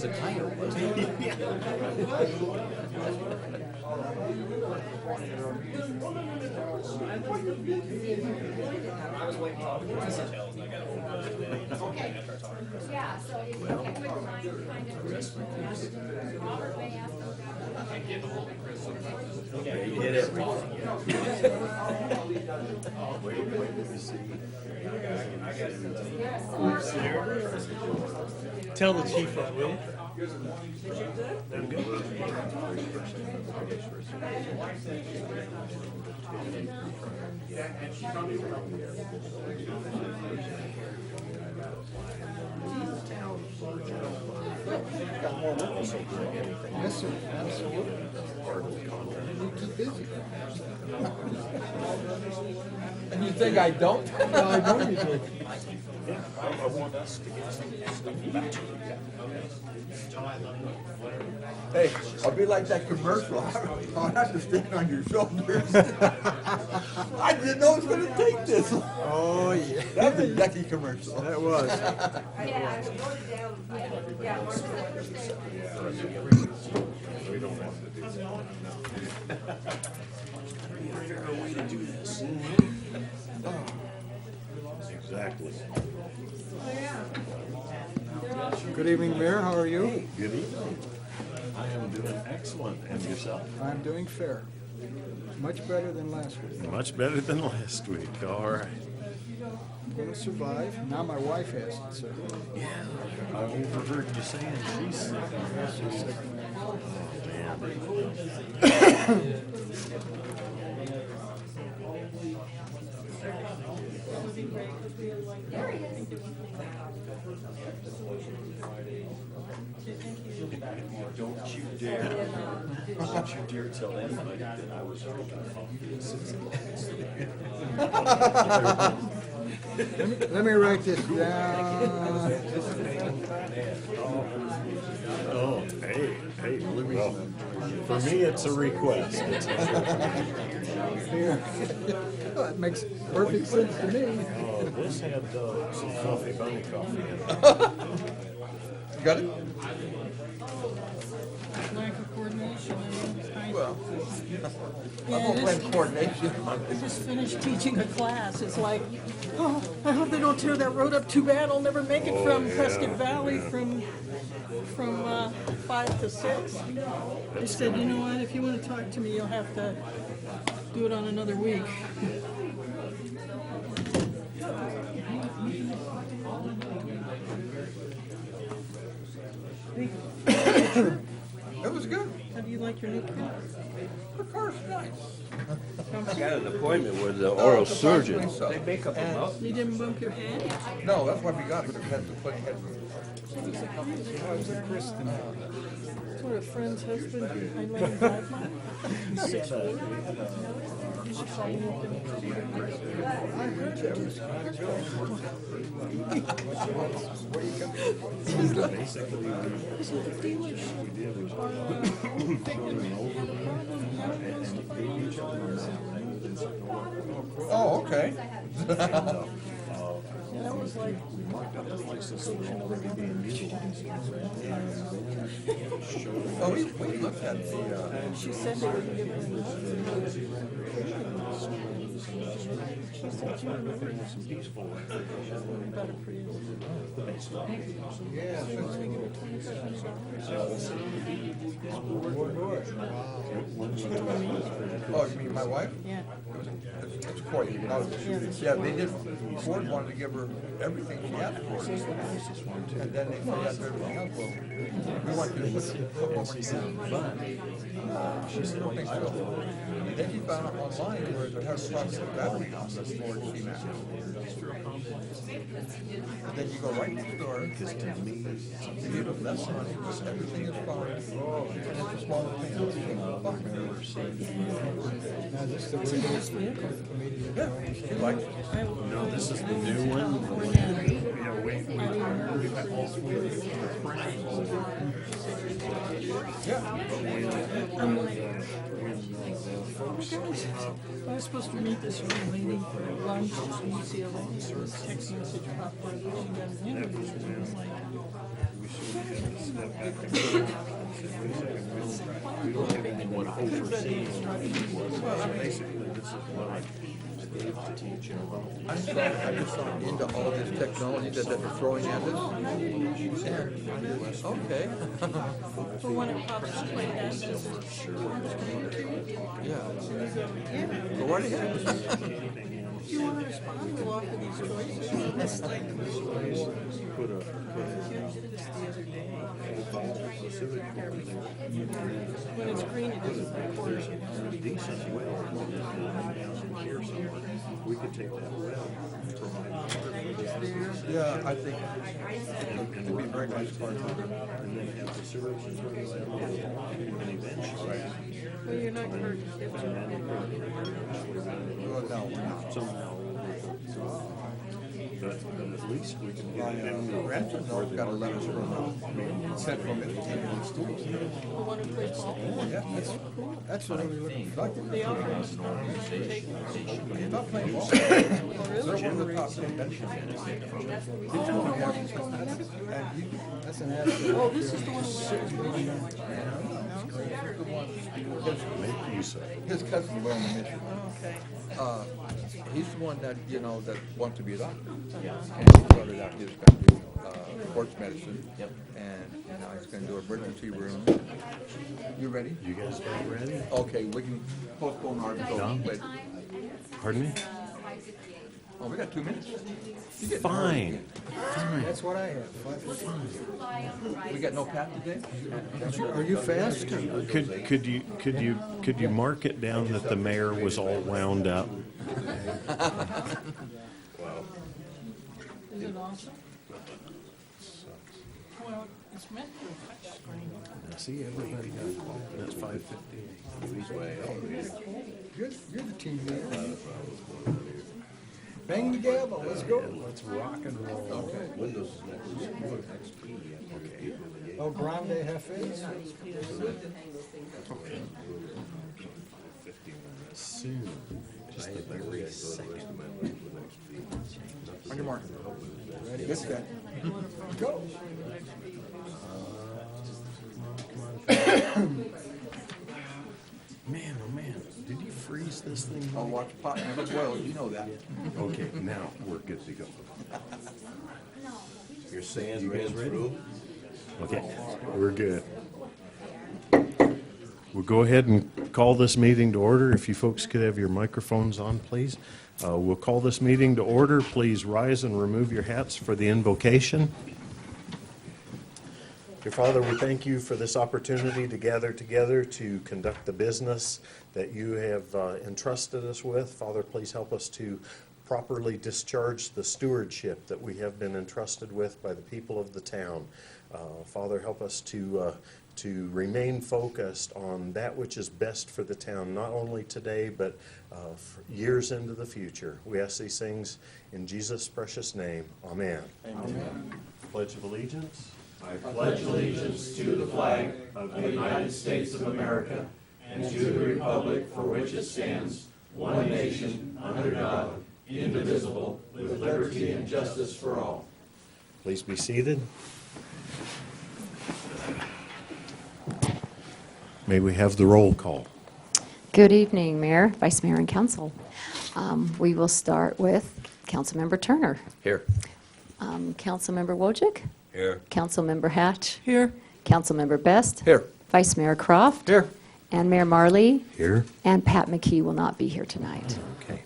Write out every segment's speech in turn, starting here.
was a coyote, wasn't it? Yeah, so if you wouldn't mind kind of Yeah, you hit everything. Tell the chief that, will you? Yes, sir. Absolutely. You keep busy. And you think I don't? No, I know you do. I want us to get some back. Hey, I'll be like that commercial. I'll have to stand on your shoulders. I didn't know it was going to take this. Oh, yeah. That was a yucky commercial. That was. Yeah, I wrote it down. Yeah, where was that first thing? We don't have to do that. Figure a way to do this. Exactly. Good evening, Mayor. How are you? Good evening. I am doing excellent. And yourself? I'm doing fair. Much better than last week. Much better than last week. All right. I'm going to survive. Now my wife has it, so. Yeah. I overheard you saying she's sick. She's sick. Oh, man. Don't you dare tell anybody that I was drinking coffee. Let me write this down. Oh, hey, well, for me, it's a request. Here. That makes perfect sense to me. Oh, this had some coffee, bunny coffee in it. Got it? Lack of coordination. Well, Yeah, I'm going to blame coordination. I just finished teaching a class. It's like, oh, I hope they don't tear that road up too bad. I'll never make it from Prescott Valley from 5 to 6. They said, you know what, if you want to talk to me, you'll have to do it on another week. It was good. How do you like your new car? The car's nice. I got an appointment with the oral surgeon. So. You didn't bump your head? No, that's why we got it. We had to put it. Sort of friend's husband. I let him drive mine. 6 weeks. Oh, okay. That was like, Oh, we looked at the. she said they were giving me she said she remembered better for you. Yeah. Oh, you mean my wife? Yeah. It's quite. Yeah, they did. Ford wanted to give her everything she asked for, and then they forgot everything else. Well, we want you to put over here. She said, "Okay, so." Then she found out online where they have a problem with battery on the Ford C-Max. And then you go right next door, because to me, you have less money, everything is fine, and it's a smaller thing. Fuck. Now, this is the yeah, you like it. No, this is the new one. Yeah, we met all three of you. Yeah. I'm like, I was supposed to meet this young lady for lunch in UCLA. This text message popped up. She got an interview. And I'm like, We don't have anyone overseeing. So basically, this is what I gave to teach you. I just saw into all this technology that they're throwing at us. And okay. For when it pops up like that, this is Yeah. Go right ahead. do you want to respond to all of these choices? Put a When it's green, it doesn't record. decent well down here somewhere. We could take that well, provide Yeah, I think it would be very nice for us. and then have the sewage and eventually Well, you're not going to Well, no, somehow. But at least we can get it down the rapid no, got a letter from Central Michigan Schools. the one who plays ball. Yeah, that's what I'm looking for. They all Not playing ball. They're one of the top 10 benches. That's an asset. Oh, this is the one who make use of it. His cousin went on the mission. okay. He's the one that, that wants to be a doctor. And he started out, he was going to do sports medicine. And now he's going to do emergency room. You ready? You guys about ready? Okay, we can postpone our vote. But, Pardon me? oh, we got 2 minutes. You get Fine. That's what I have. We got no Pat today? Are you fast? Could you mark it down that the mayor was all wound up? Is it awesome? Well, it's meant for a touch screen. Now, see, everybody got quiet. That's 5:58. You're the team leader. Bang the gavel, let's go. Let's rock and roll. Windows Okay. El Grande Jefes. Soon. Just the very second. On your mark. Get set. Go. Man, oh man, did you freeze this thing? I'll watch pot never boil, you know that. Okay, now we're good to go. Your sand's ran through? Okay, we're good. We'll go ahead and call this meeting to order. If you folks could have your microphones on, please. We'll call this meeting to order. Please rise and remove your hats for the invocation. Dear Father, we thank you for this opportunity to gather together to conduct the business that you have entrusted us with. Father, please help us to properly discharge the stewardship that we have been entrusted with by the people of the town. Father, help us to remain focused on that which is best for the town, not only today, but for years into the future. We ask these things in Jesus' precious name. Amen. Amen. Pledge of allegiance. I pledge allegiance to the flag of the United States of America and to the republic for which it stands, one nation, under God, indivisible, with liberty and justice for all. Please be seated. May we have the roll call? Good evening, Mayor, Vice Mayor, and Council. We will start with Councilmember Turner. Here. Councilmember Wojcik. Here. Councilmember Hatch. Here. Councilmember Best. Here. Vice Mayor Croft. Here. And Mayor Marley. Here. And Pat McKee will not be here tonight. Okay.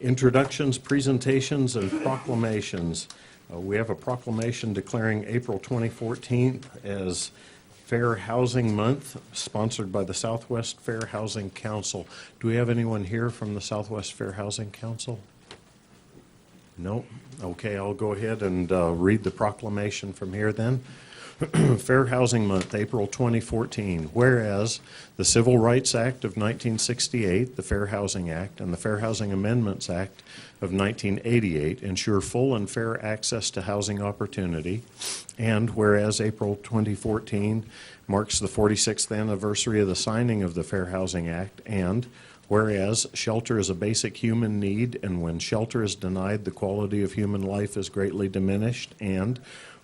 Introductions, presentations, and proclamations. We have a proclamation declaring April 2014 as Fair Housing Month, sponsored by the Southwest Fair Housing Council. Do we have anyone here from the Southwest Fair Housing Council? No? Okay, I'll go ahead and read the proclamation from here then. Fair Housing Month, April 2014. Whereas the Civil Rights Act of 1968, the Fair Housing Act, and the Fair Housing Amendments Act of 1988 ensure full and fair access to housing opportunity. And whereas April 2014 marks the 46th anniversary of the signing of the Fair Housing Act, and whereas shelter is a basic human need, and when shelter is denied, the quality of human life is greatly diminished, and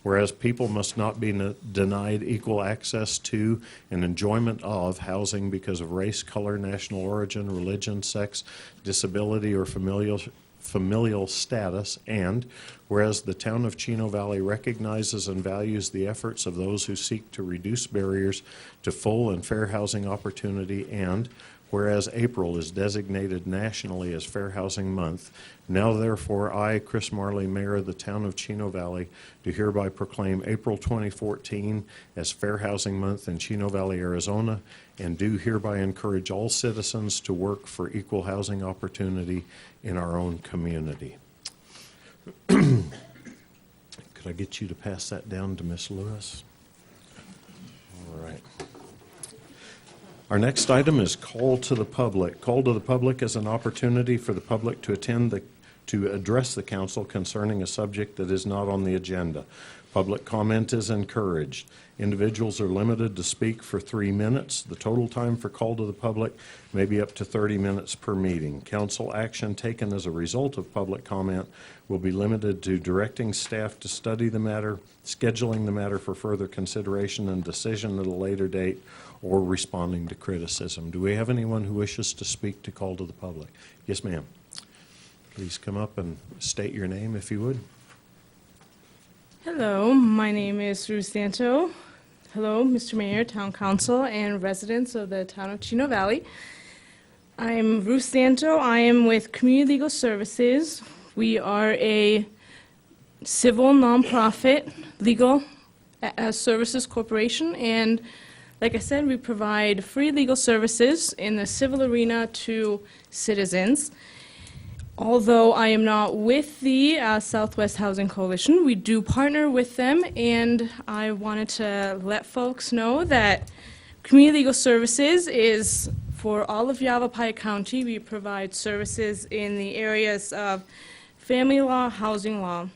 whereas people must not be denied equal access to and enjoyment of housing because of race, color, national origin, religion, sex, disability, or familial status, and whereas the town of Chino Valley recognizes and values the efforts of those who seek to reduce barriers to full and fair housing opportunity, and whereas April is designated nationally as Fair Housing Month, now therefore I, Chris Marley, Mayor of the town of Chino Valley, do hereby proclaim April 2014 as Fair Housing Month in Chino Valley, Arizona, and do hereby encourage all citizens to work for equal housing opportunity in our own community. Could I get you to pass that down to Miss Lewis? All right. Our next item is call to the public. Call to the public is an opportunity for the public to to address the council concerning a subject that is not on the agenda. Public comment is encouraged. Individuals are limited to speak for 3 minutes. The total time for call to the public may be up to 30 minutes per meeting. Council action taken as a result of public comment will be limited to directing staff to study the matter, scheduling the matter for further consideration and decision at a later date, or responding to criticism. Do we have anyone who wishes to speak to call to the public? Yes, ma'am. Please come up and state your name if you would. Hello, my name is Ruth Santo. Hello, Mr. Mayor, Town Council, and residents of the town of Chino Valley. I'm Ruth Santo. I am with Community Legal Services. We are a civil nonprofit legal services corporation, and like I said, we provide free legal services in the civil arena to citizens. Although I am not with the Southwest Housing Coalition, we do partner with them, and I wanted to let folks know that Community Legal Services is for all of Yavapai County. We provide services in the areas of family law, housing law,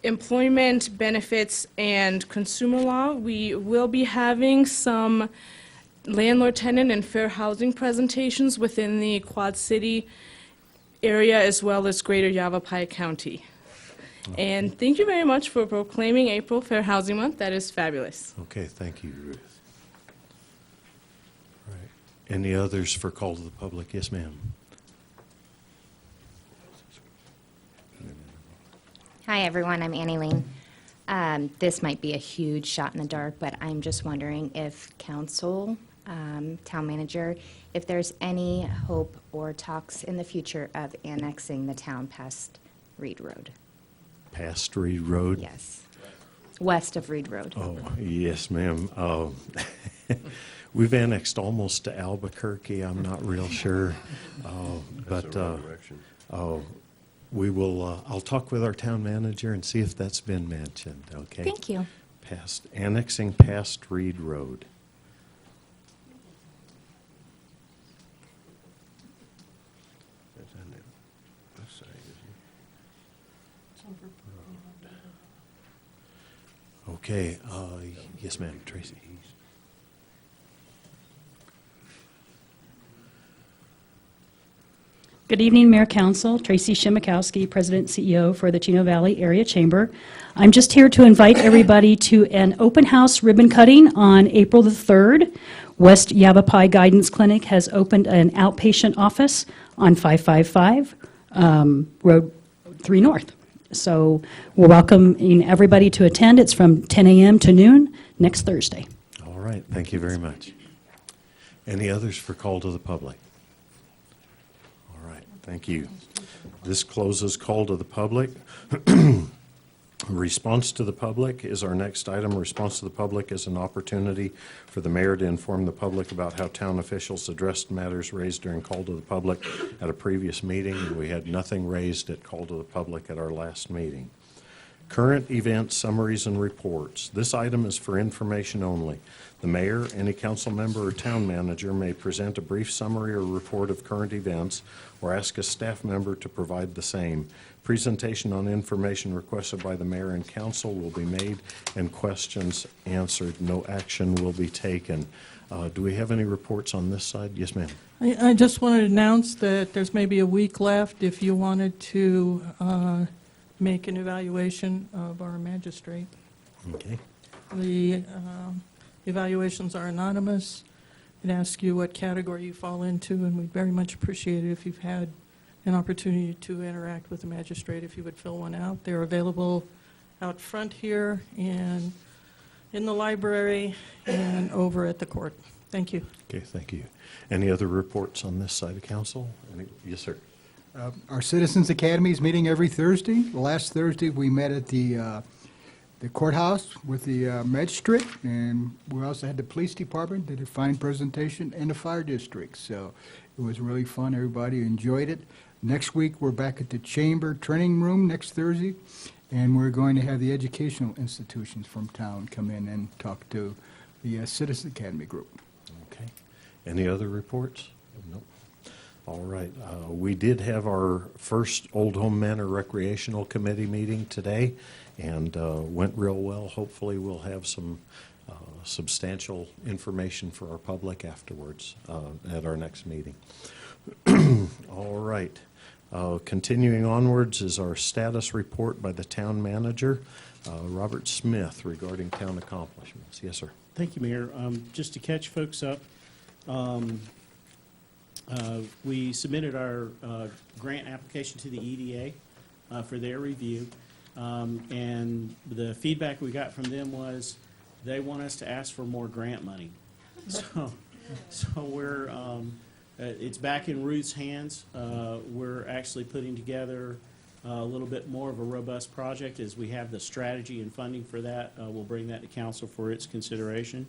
employment, benefits, and consumer law. We will be having some landlord-tenant and fair housing presentations within the Quad City area as well as Greater Yavapai County. And thank you very much for proclaiming April Fair Housing Month. That is fabulous. Okay, thank you, Ruth. All right. Any others for call to the public? Yes, ma'am. Hi, everyone. I'm Annie Lean. This might be a huge shot in the dark, but I'm just wondering if council, town manager, if there's any hope or talks in the future of annexing the town past Reed Road. Past Reed Road? Yes. West of Reed Road. Oh, yes, ma'am. We've annexed almost to Albuquerque. I'm not real sure. But we will, I'll talk with our town manager and see if that's been mentioned, okay? Thank you. Annexing past Reed Road. Okay, yes, ma'am, Tracy. Good evening, Mayor Council. Tracy Shimakowski, President and CEO for the Chino Valley Area Chamber. I'm just here to invite everybody to an open house ribbon cutting on April the 3rd. West Yavapai Guidance Clinic has opened an outpatient office on 555 Road 3 North. So we're welcoming everybody to attend. It's from 10 a.m. to noon next Thursday. All right, thank you very much. Any others for call to the public? All right, thank you. This closes call to the public. Response to the public is our next item. Response to the public is an opportunity for the mayor to inform the public about how town officials addressed matters raised during call to the public at a previous meeting. We had nothing raised at call to the public at our last meeting. Current event summaries and reports. This item is for information only. The mayor, any council member, or town manager may present a brief summary or report of current events or ask a staff member to provide the same. Presentation on information requested by the mayor and council will be made and questions answered. No action will be taken. Do we have any reports on this side? Yes, ma'am. I just wanted to announce that there's maybe a week left if you wanted to make an evaluation of our magistrate. Okay. The evaluations are anonymous. It asks you what category you fall into, and we'd very much appreciate it if you've had an opportunity to interact with the magistrate, if you would fill one out. They're available out front here and in the library and over at the court. Thank you. Okay, thank you. Any other reports on this side of council? Yes, sir. Our Citizens Academy is meeting every Thursday. Last Thursday, we met at the courthouse with the magistrate, and we also had the police department, did a fine presentation, and the fire district. So it was really fun. Everybody enjoyed it. Next week, we're back at the Chamber Training Room next Thursday, and we're going to have the educational institutions from town come in and talk to the Citizens Academy group. Okay. Any other reports? No. All right. We did have our first Old Home Manor Recreational Committee meeting today, and went real well. Hopefully, we'll have some substantial information for our public afterwards at our next meeting. All right. Continuing onwards is our status report by the town manager, Robert Smith, regarding town accomplishments. Yes, sir. Thank you, Mayor. Just to catch folks up, we submitted our grant application to the EDA for their review, and the feedback we got from them was they want us to ask for more grant money. So we're it's back in Ruth's hands. We're actually putting together a little bit more of a robust project as we have the strategy and funding for that. We'll bring that to council for its consideration.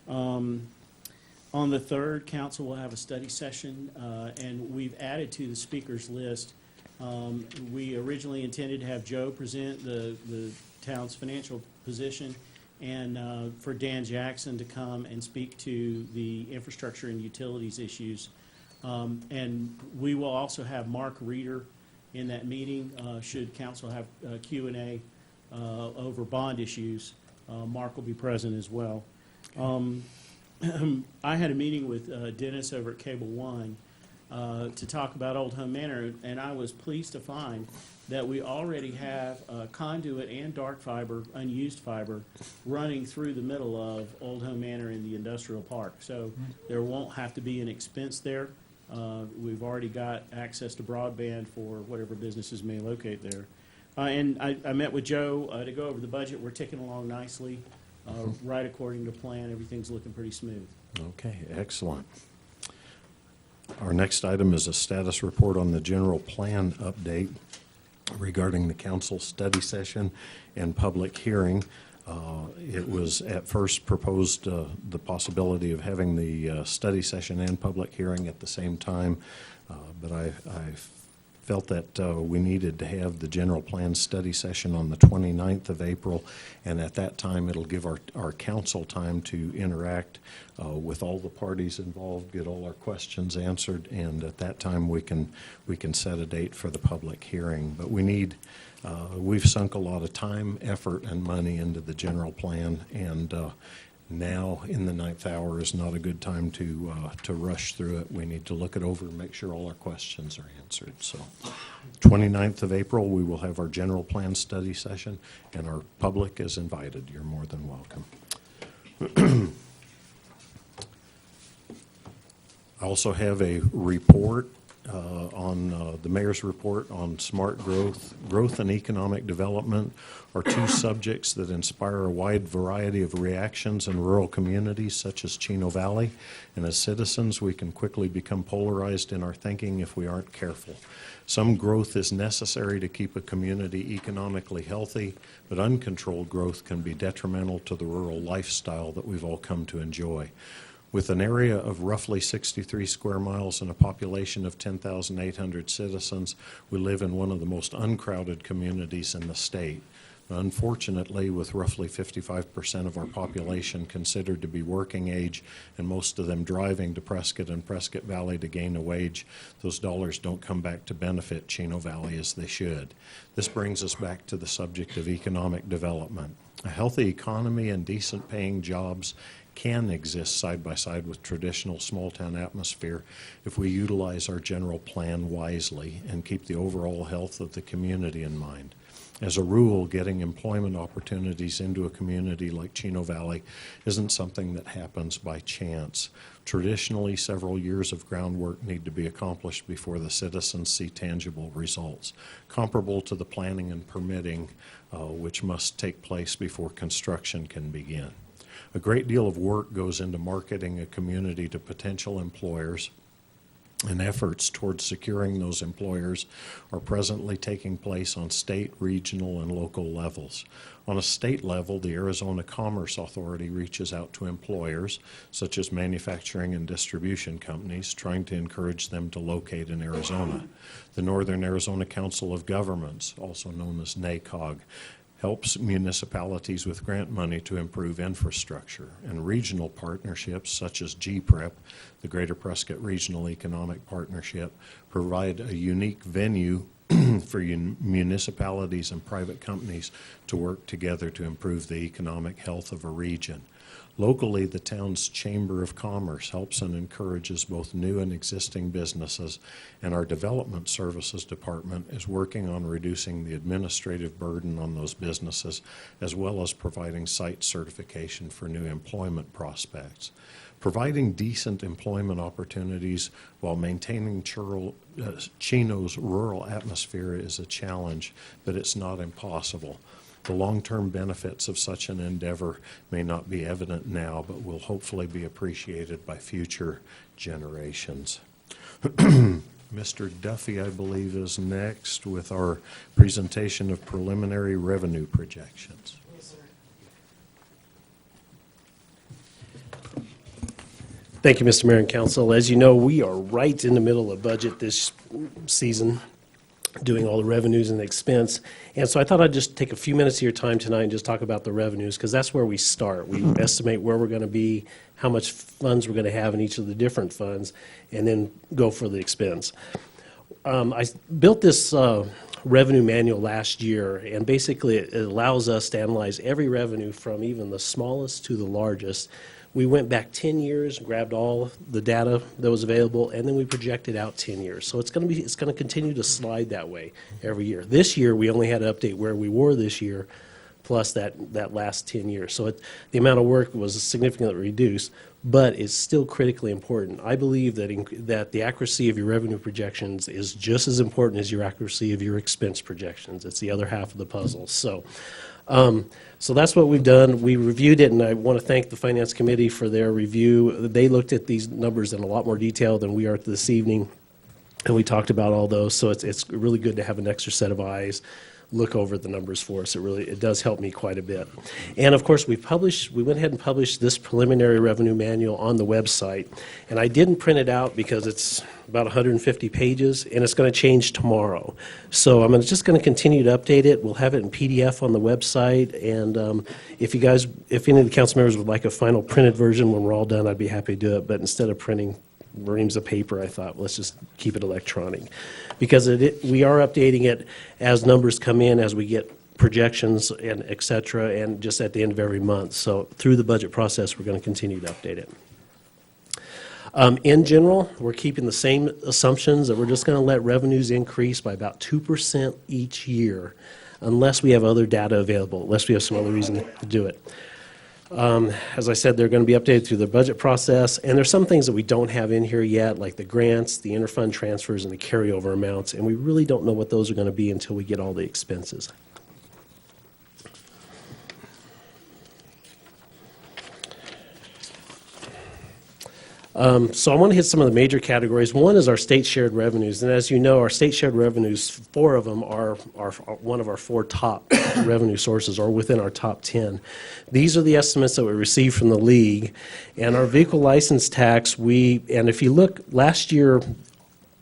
On the 3rd, council will have a study session, and we've added to the speakers list. We originally intended to have Joe present the town's financial position, and for Dan Jackson to come and speak to the infrastructure and utilities issues. And we will also have Mark Reeder in that meeting. Should council have Q&A over bond issues, Mark will be present as well. I had a meeting with Dennis over at Cable One to talk about Old Home Manor, and I was pleased to find that we already have conduit and dark fiber, unused fiber, running through the middle of Old Home Manor in the industrial park. So there won't have to be an expense there. We've already got access to broadband for whatever businesses may locate there. And I met with Joe to go over the budget. We're ticking along nicely, right according to plan. Everything's looking pretty smooth. Okay, excellent. Our next item is a status report on the general plan update regarding the council study session and public hearing. It was at first proposed the possibility of having the study session and public hearing at the same time, but I felt that we needed to have the general plan study session on the 29th of April, and at that time it'll give our council time to interact with all the parties involved, get all our questions answered, and at that time we can set a date for the public hearing. But we've sunk a lot of time, effort, and money into the general plan, and now in the 9th hour is not a good time to rush through it. We need to look it over and make sure all our questions are answered. So 29th of April, we will have our general plan study session, and our public is invited. You're more than welcome. I also have a report on the mayor's report on smart growth and economic development are two subjects that inspire a wide variety of reactions in rural communities such as Chino Valley. And as citizens, we can quickly become polarized in our thinking if we aren't careful. Some growth is necessary to keep a community economically healthy, but uncontrolled growth can be detrimental to the rural lifestyle that we've all come to enjoy. With an area of roughly 63 square miles and a population of 10,800 citizens, we live in one of the most uncrowded communities in the state. Unfortunately, with roughly 55% of our population considered to be working age and most of them driving to Prescott and Prescott Valley to gain a wage, those dollars don't come back to benefit Chino Valley as they should. This brings us back to the subject of economic development. A healthy economy and decent paying jobs can exist side by side with traditional small town atmosphere if we utilize our general plan wisely and keep the overall health of the community in mind. As a rule, getting employment opportunities into a community like Chino Valley isn't something that happens by chance. Traditionally, several years of groundwork need to be accomplished before the citizens see tangible results, comparable to the planning and permitting which must take place before construction can begin. A great deal of work goes into marketing a community to potential employers, and efforts towards securing those employers are presently taking place on state, regional, and local levels. On a state level, the Arizona Commerce Authority reaches out to employers, such as manufacturing and distribution companies, trying to encourage them to locate in Arizona. The Northern Arizona Council of Governments, also known as NACOG, helps municipalities with grant money to improve infrastructure, and regional partnerships such as GPREP, the Greater Prescott Regional Economic Partnership, provide a unique venue for municipalities and private companies to work together to improve the economic health of a region. Locally, the town's Chamber of Commerce helps and encourages both new and existing businesses, and our Development Services Department is working on reducing the administrative burden on those businesses, as well as providing site certification for new employment prospects. Providing decent employment opportunities while maintaining Chino's rural atmosphere is a challenge, but it's not impossible. The long-term benefits of such an endeavor may not be evident now, but will hopefully be appreciated by future generations. Mr. Duffy, I believe, is next with our presentation of preliminary revenue projections. Thank you, Mr. Mayor and Council. As you know, we are right in the middle of budget this season, doing all the revenues and the expense. And so I thought I'd just take a few minutes of your time tonight and just talk about the revenues, because that's where we start. We estimate where we're going to be, how much funds we're going to have in each of the different funds, and then go for the expense. I built this revenue manual last year, and basically it allows us to analyze every revenue from even the smallest to the largest. We went back 10 years, grabbed all the data that was available, and then we projected out 10 years. So it's going to continue to slide that way every year. This year, we only had to update where we were this year, plus that last 10 years. So the amount of work was significantly reduced, but it's still critically important. I believe that the accuracy of your revenue projections is just as important as your accuracy of your expense projections. It's the other half of the puzzle. So that's what we've done. We reviewed it, and I want to thank the Finance Committee for their review. They looked at these numbers in a lot more detail than we are this evening, and we talked about all those. So it's really good to have an extra set of eyes look over the numbers for us. It does help me quite a bit. And of course, we went ahead and published this preliminary revenue manual on the website. And I didn't print it out because it's about 150 pages, and it's going to change tomorrow. So I'm just going to continue to update it. We'll have it in PDF on the website. And if any of the council members would like a final printed version when we're all done, I'd be happy to do it. But instead of printing reams of paper, I thought, let's just keep it electronic. Because we are updating it as numbers come in, as we get projections and et cetera, and just at the end of every month. So through the budget process, we're going to continue to update it. In general, we're keeping the same assumptions that we're just going to let revenues increase by about 2% each year, unless we have other data available, unless we have some other reason to do it. As I said, they're going to be updated through the budget process, and there's some things that we don't have in here yet, like the grants, the interfund transfers, and the carryover amounts, and we really don't know what those are going to be until we get all the expenses. So I want to hit some of the major categories. One is our state shared revenues, and as you know, our state shared revenues, 4 of them are one of our 4 top revenue sources, or within our top 10. These are the estimates that we received from the league, and our vehicle license tax, and if you look last year,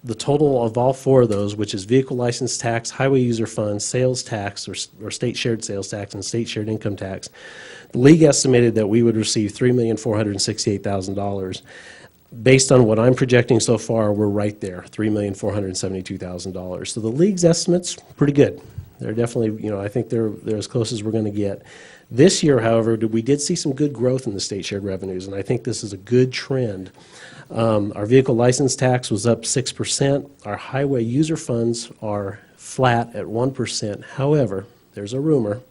the total of all 4 of those, which is vehicle license tax, highway user funds, sales tax, or state shared sales tax, and state shared income tax, the league estimated that we would receive $3,468,000. Based on what I'm projecting so far, we're right there, $3,472,000. So the league's estimate's pretty good. They're definitely, I think they're as close as we're going to get. This year, however, we did see some good growth in the state shared revenues, and I think this is a good trend. Our vehicle license tax was up 6%. Our highway user funds are flat at 1%. However, there's a rumor,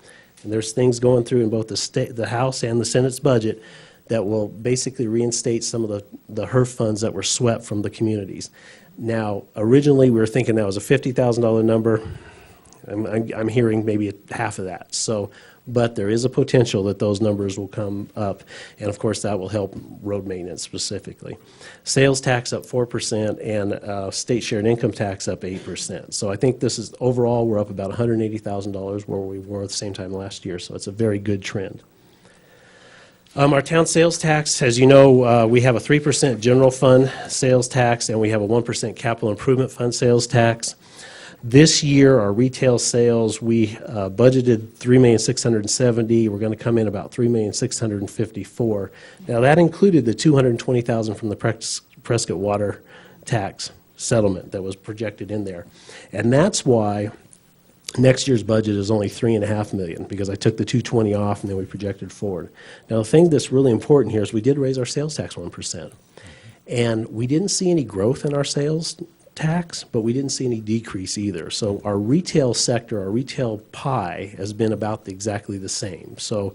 and there's things going through in both the House and the Senate's budget that will basically reinstate some of the HERF funds that were swept from the communities. Now, originally, we were thinking that was a $50,000 number. I'm hearing maybe half of that. So, but there is a potential that those numbers will come up, and of course, that will help road maintenance specifically. Sales tax up 4%, and state shared income tax up 8%. So I think this is, overall, we're up about $180,000 where we were at the same time last year, so it's a very good trend. Our town sales tax, as you know, we have a 3% general fund sales tax, and we have a 1% capital improvement fund sales tax. This year, our retail sales, we budgeted $3,670,000. We're going to come in about $3,654,000. Now, that included the $220,000 from the Prescott water tax settlement that was projected in there. And that's why next year's budget is only $3.5 million, because I took the $220,000 off and then we projected forward. Now, the thing that's really important here is we did raise our sales tax 1%. And we didn't see any growth in our sales tax, but we didn't see any decrease either. So our retail sector, our retail pie, has been about exactly the same. So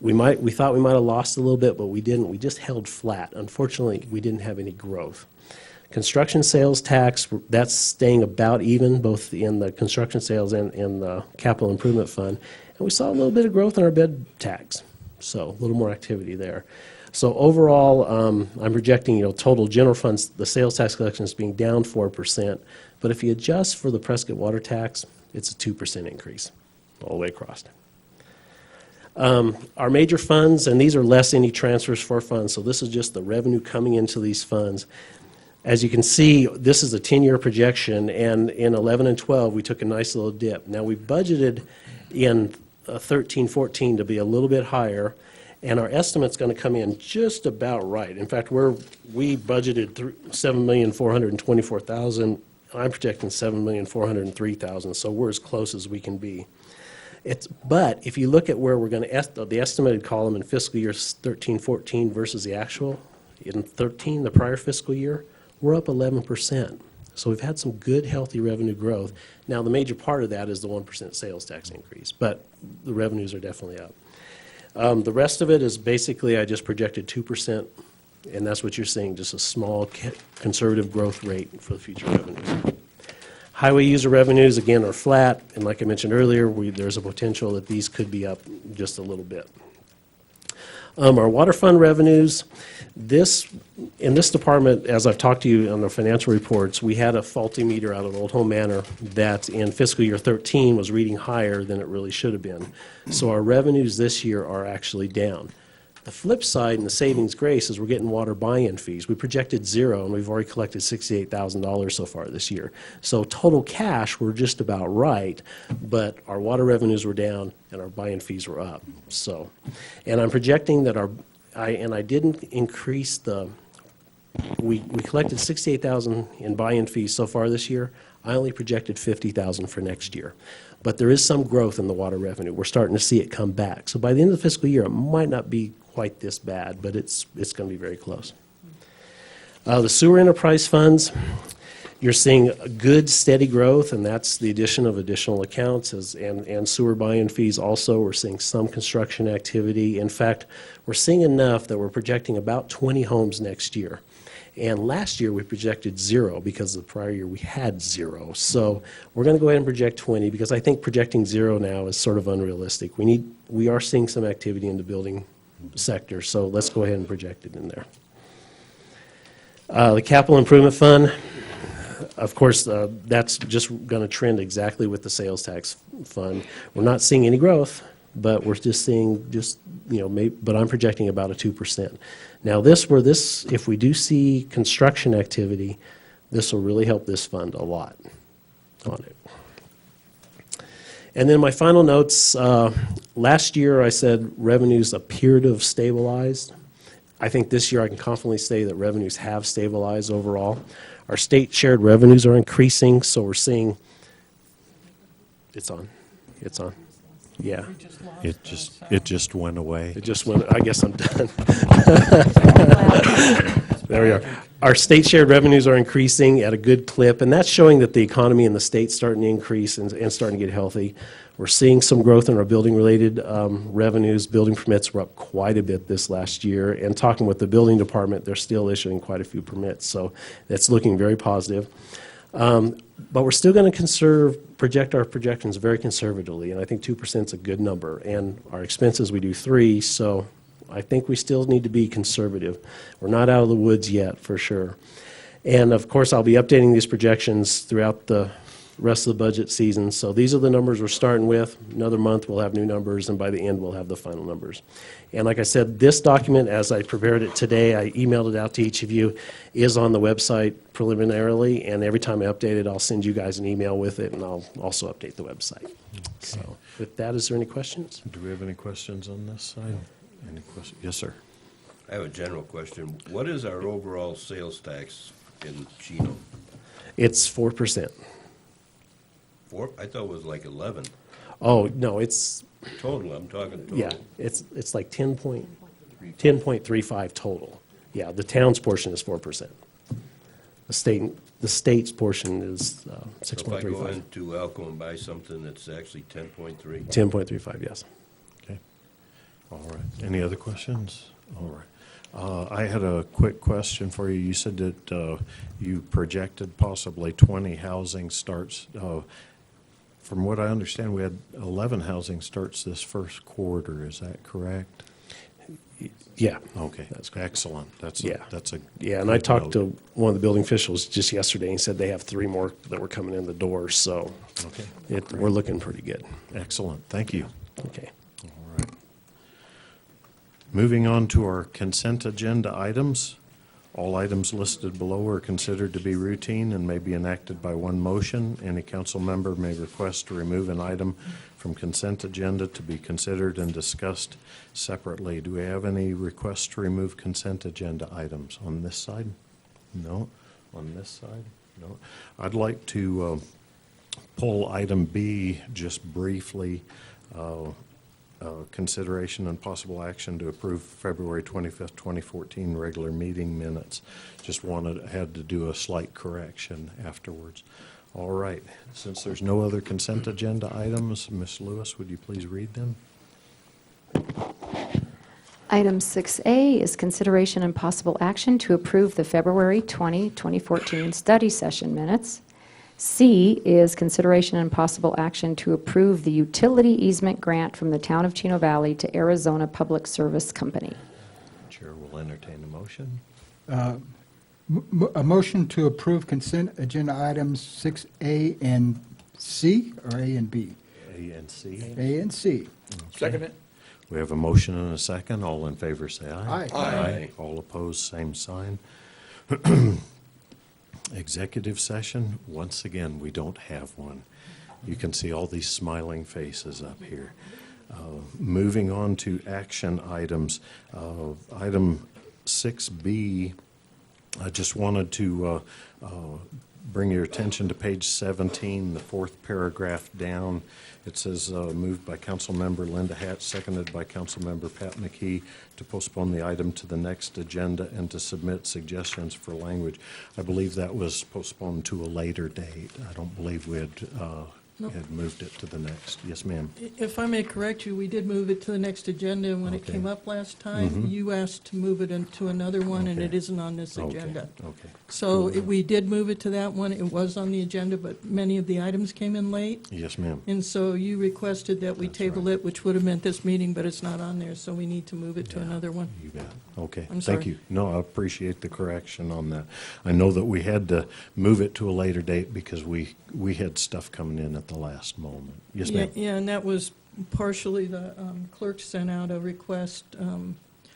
we thought we might have lost a little bit, but we didn't. We just held flat. Unfortunately, we didn't have any growth. Construction sales tax, that's staying about even, both in the construction sales and in the capital improvement fund. And we saw a little bit of growth in our bed tax, so a little more activity there. So overall, I'm projecting, total general funds, the sales tax collections being down 4%. But if you adjust for the Prescott water tax, it's a 2% increase all the way across. Our major funds, and these are less any transfers for funds, so this is just the revenue coming into these funds. As you can see, this is a 10-year projection, and in 11 and 12, we took a nice little dip. Now, we budgeted in 13-14 to be a little bit higher, and our estimate's going to come in just about right. In fact, we budgeted $7,424,000. I'm projecting $7,403,000, so we're as close as we can be. But if you look at where we're going to the estimated column in fiscal year 13-14 versus the actual, in 13, the prior fiscal year, we're up 11%. So we've had some good, healthy revenue growth. Now, the major part of that is the 1% sales tax increase, but the revenues are definitely up. The rest of it is basically, I just projected 2%, and that's what you're seeing, just a small conservative growth rate for the future revenues. Highway user revenues, again, are flat, and like I mentioned earlier, there's a potential that these could be up just a little bit. Our water fund revenues, in this department, as I've talked to you on the financial reports, we had a faulty meter out of Old Home Manor that in fiscal year 13 was reading higher than it really should have been. So our revenues this year are actually down. The flip side and the savings grace is we're getting water buy-in fees. We projected 0, and we've already collected $68,000 so far this year. So total cash, we're just about right, but our water revenues were down and our buy-in fees were up. So, and I'm projecting that I didn't increase we collected $68,000 in buy-in fees so far this year. I only projected $50,000 for next year. But there is some growth in the water revenue. We're starting to see it come back. So by the end of the fiscal year, it might not be quite this bad, but it's going to be very close. The sewer enterprise funds, you're seeing a good, steady growth, and that's the addition of additional accounts and sewer buy-in fees also. We're seeing some construction activity. In fact, we're seeing enough that we're projecting about 20 homes next year. And last year, we projected 0 because the prior year we had 0. So we're going to go ahead and project 20 because I think projecting 0 now is sort of unrealistic. We are seeing some activity in the building sector, so let's go ahead and project it in there. The capital improvement fund, of course, that's just going to trend exactly with the sales tax fund. We're not seeing any growth, but we're just seeing but I'm projecting about a 2%. Now if we do see construction activity, this will really help this fund a lot on it. And then my final notes, last year I said revenues appear to have stabilized. I think this year I can confidently say that revenues have stabilized overall. Our state shared revenues are increasing, so we're seeing, it's on. Yeah. It just went away. It just went, I guess I'm done. There we are. Our state shared revenues are increasing at a good clip, and that's showing that the economy in the state's starting to increase and starting to get healthy. We're seeing some growth in our building-related revenues. Building permits were up quite a bit this last year. And talking with the building department, they're still issuing quite a few permits. So that's looking very positive. But we're still going to project our projections very conservatively, and I think 2% is a good number. And our expenses, we do 3%, so I think we still need to be conservative. We're not out of the woods yet, for sure. And of course, I'll be updating these projections throughout the rest of the budget season. So these are the numbers we're starting with. Another month, we'll have new numbers, and by the end, we'll have the final numbers. And like I said, this document, as I prepared it today, I emailed it out to each of you, is on the website preliminarily, and every time I update it, I'll send you guys an email with it, and I'll also update the website. So with that, is there any questions? Do we have any questions on this side? Any questions? Yes, sir. I have a general question. What is our overall sales tax in Chino? It's 4%. 4? I thought it was like 11. Oh, no, it's, Total, I'm talking total. yeah, it's like 10.35 total. Yeah, the town's portion is 4%. The state's portion is So if I go 6.35. into Alco and buy something that's actually 10.3? 10.35, yes. Okay. All right. Any other questions? All right. I had a quick question for you. You said that you projected possibly 20 housing starts. From what I understand, we had 11 housing starts this first quarter. Is that correct? Yeah. Okay. That's correct. Excellent. Yeah. That's a Yeah, and I good talked note. to one of the building officials just yesterday, and he said they have 3 more that were coming in the door, so Okay. we're looking pretty good. Excellent. Thank you. Okay. All right. Moving on to our consent agenda items. All items listed below are considered to be routine and may be enacted by one motion. Any council member may request to remove an item from consent agenda to be considered and discussed separately. Do we have any requests to remove consent agenda items on this side? No. On this side? No. I'd like to pull item B just briefly. Consideration and possible action to approve February 25th, 2014 regular meeting minutes. Just had to do a slight correction afterwards. All right. Since there's no other consent agenda items, Ms. Lewis, would you please read them? Item 6A is consideration and possible action to approve the February 20, 2014 study session minutes. C is consideration and possible action to approve the utility easement grant from the Town of Chino Valley to Arizona Public Service Company. Chair will entertain a motion. A motion to approve consent agenda items 6A and C, or A and B? A and C. A and C. Second it? We have a motion and a second. All in favor, say aye. Aye. Aye. All opposed, same sign. Executive session, once again, we don't have one. You can see all these smiling faces up here. Moving on to action items. Item 6B, I just wanted to bring your attention to page 17, the fourth paragraph down. It says, moved by Councilmember Linda Hatch, seconded by Councilmember Pat McKee, to postpone the item to the next agenda and to submit suggestions for language. I believe that was postponed to a later date. I don't believe we had moved it to the next. Yes, ma'am. If I may correct you, we did move it to the next agenda, and when it Okay. came up last time, Mhm. you asked to move it into another one, and Okay. it isn't on this Okay, agenda. okay. So we did move it to that one. It was on the agenda, but many of the items came in late. Yes, ma'am. And so you requested that we That's table right. it, which would have meant this meeting, but it's not on there, so we need to move it to Yeah. another one. You bet. Okay. I'm Thank sorry. you. No, I appreciate the correction on that. I know that we had to move it to a later date because we had stuff coming in at the last moment. Yes, Yeah, ma'am. yeah, and that was partially the clerk sent out a request,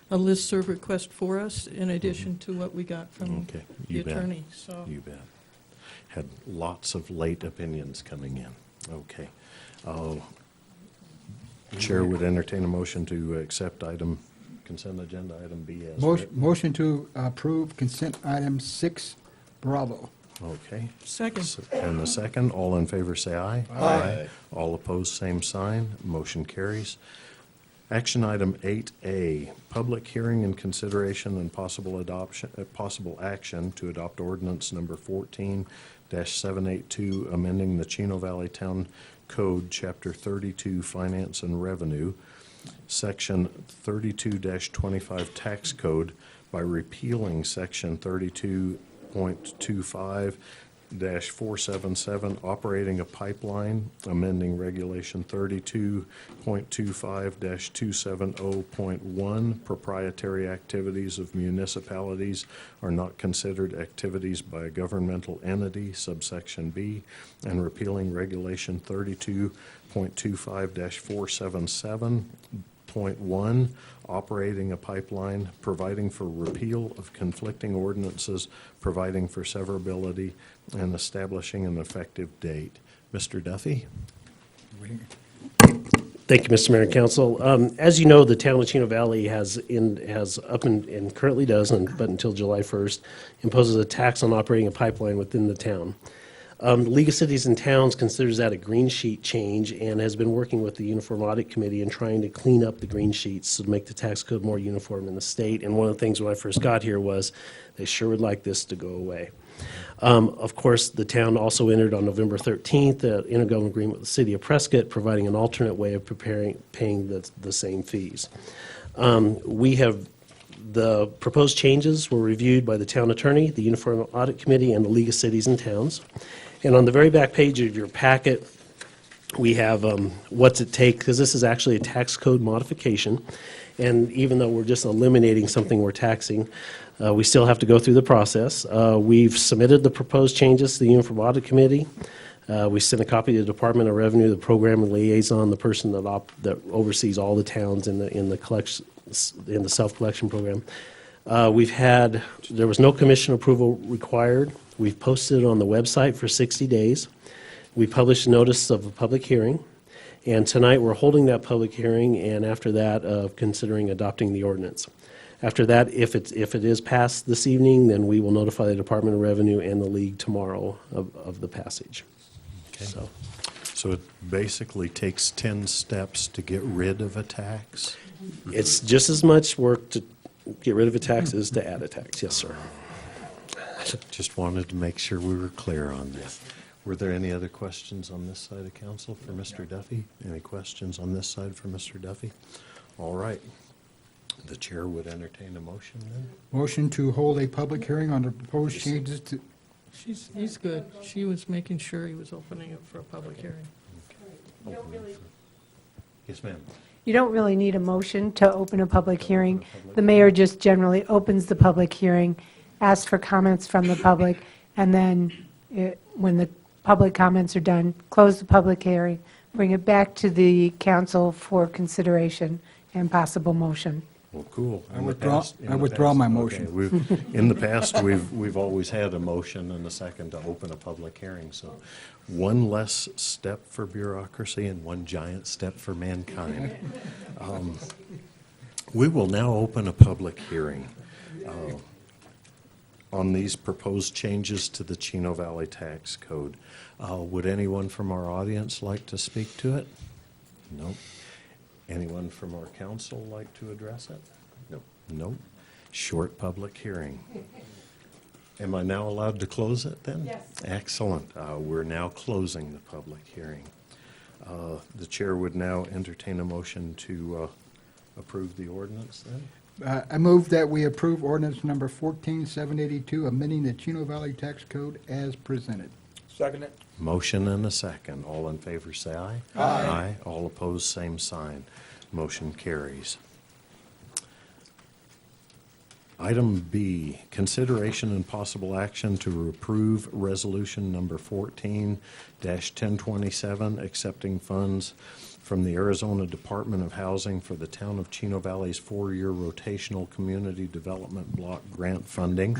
a listserv request for us in addition to what we got from Okay. the You bet. attorney, so. You bet. Had lots of late opinions coming in. Okay. Chair would entertain a motion to accept consent agenda item B as written. Motion to approve consent item 6, Bravo. Okay. Second. And the second, all in favor say aye. Aye. All opposed, same sign. Motion carries. Action item 8A, public hearing and consideration and possible action to adopt ordinance number 14-782, amending the Chino Valley Town Code, Chapter 32, Finance and Revenue, Section 32-25 Tax Code by repealing Section 32.25-477, operating a pipeline, amending Regulation 32.25-270.1, proprietary activities of municipalities are not considered activities by a governmental entity, subsection B, and repealing Regulation 32.25-477.1, operating a pipeline, providing for repeal of conflicting ordinances, providing for severability, and establishing an effective date. Mr. Duffy? Thank you, Mr. Mayor and Council. As you know, the town of Chino Valley has up and currently does, but until July 1st, imposes a tax on operating a pipeline within the town. The League of Cities and Towns considers that a green sheet change and has been working with the Uniform Audit Committee and trying to clean up the green sheets to make the tax code more uniform in the state. And one of the things when I first got here was they sure would like this to go away. Of course, the town also entered on November 13th an intergovernmental agreement with the city of Prescott, providing an alternate way of paying the same fees. The proposed changes were reviewed by the town attorney, the Uniform Audit Committee, and the League of Cities and Towns. And on the very back page of your packet, we have what's it take, because this is actually a tax code modification. And even though we're just eliminating something we're taxing, we still have to go through the process. We've submitted the proposed changes to the Uniform Audit Committee. We sent a copy to the Department of Revenue, the program liaison, the person that oversees all the towns in the self-collection program. There was no commission approval required. We've posted it on the website for 60 days. We published a notice of a public hearing. And tonight, we're holding that public hearing, and after that, considering adopting the ordinance. After that, if it is passed this evening, then we will notify the Department of Revenue and the League tomorrow of the passage. Okay. So it basically takes 10 steps to get rid of a tax? It's just as much work to get rid of a tax as to add a tax, yes, sir. Just wanted to make sure we were clear on this. Were there any other questions on this side of council for Mr. Duffy? Any questions on this side for Mr. Duffy? All right. The chair would entertain a motion then. Motion to hold a public hearing on the proposed changes to, He's good. She was making sure he was opening it for a public hearing. Yes, ma'am. You don't really need a motion to open a public hearing. The mayor just generally opens the public hearing, asks for comments from the public, and then when the public comments are done, close the public hearing, bring it back to the council for consideration and possible motion. Well, cool. I withdraw my motion. Okay, in the past, we've always had a motion and a second to open a public hearing, so one less step for bureaucracy and one giant step for mankind. We will now open a public hearing on these proposed changes to the Chino Valley Tax Code. Would anyone from our audience like to speak to it? No. Anyone from our council like to address it? No. No. Short public hearing. Am I now allowed to close it then? Yes. Excellent. We're now closing the public hearing. The chair would now entertain a motion to approve the ordinance then. I move that we approve ordinance number 14782, amending the Chino Valley Tax Code as presented. Second it. Motion and a second. All in favor, say aye. Aye. Aye. All opposed, same sign. Motion carries. Item B, consideration and possible action to approve resolution number 14-1027, accepting funds from the Arizona Department of Housing for the town of Chino Valley's 4-year rotational community development block grant funding,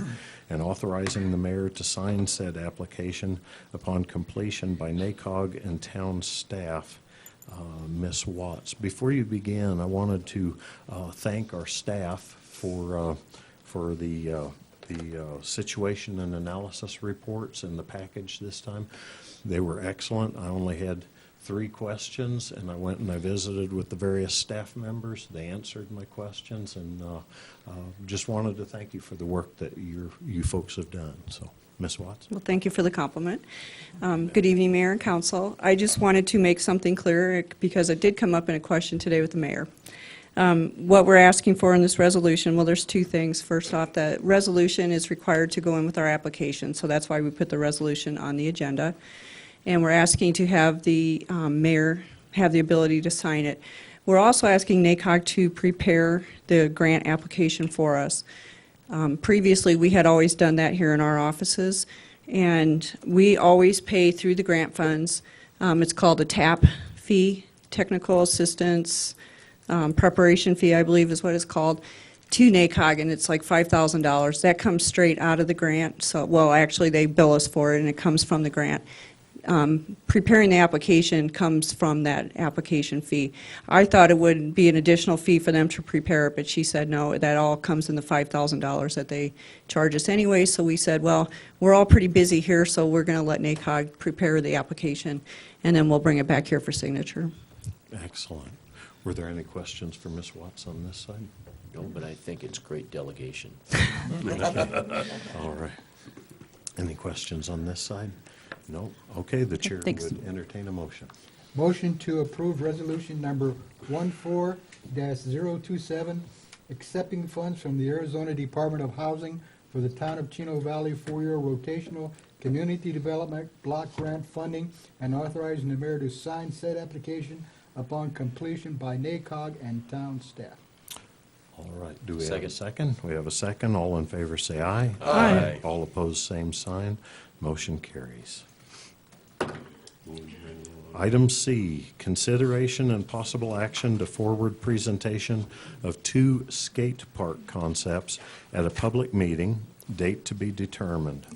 and authorizing the mayor to sign said application upon completion by NACOG and town staff. Ms. Watts, before you begin, I wanted to thank our staff for the situation and analysis reports in the package this time. They were excellent. I only had 3 questions, and I went and I visited with the various staff members. They answered my questions, and just wanted to thank you for the work that you folks have done. So, Ms. Watts? Well, thank you for the compliment. Good evening, Mayor and Council. I just wanted to make something clear because it did come up in a question today with the mayor. What we're asking for in this resolution, well, there's 2 things. First off, the resolution is required to go in with our application, so that's why we put the resolution on the agenda. And we're asking to have the mayor have the ability to sign it. We're also asking NACOG to prepare the grant application for us. Previously, we had always done that here in our offices, and we always pay through the grant funds. It's called a TAP fee, Technical Assistance Preparation Fee, I believe is what it's called, to NACOG, and it's like $5,000. That comes straight out of the grant. So, well, actually, they bill us for it, and it comes from the grant. Preparing the application comes from that application fee. I thought it would be an additional fee for them to prepare it, but she said no, that all comes in the $5,000 that they charge us anyway. So we said, well, we're all pretty busy here, so we're going to let NACOG prepare the application, and then we'll bring it back here for signature. Excellent. Were there any questions for Ms. Watts on this side? No, but I think it's great delegation. All right. Any questions on this side? No? Okay, the chair Thanks. would entertain a motion. Motion to approve resolution number 14-027, accepting funds from the Arizona Department of Housing for the Town of Chino Valley 4-year rotational community development block grant funding, and authorizing the mayor to sign said application upon completion by NACOG and town staff. All right, do we have a Second. second? We have a second. All in favor, say aye. Aye. All opposed, same sign. Motion carries. Item C, consideration and possible action to forward presentation of 2 skate park concepts at a public meeting, date to be determined.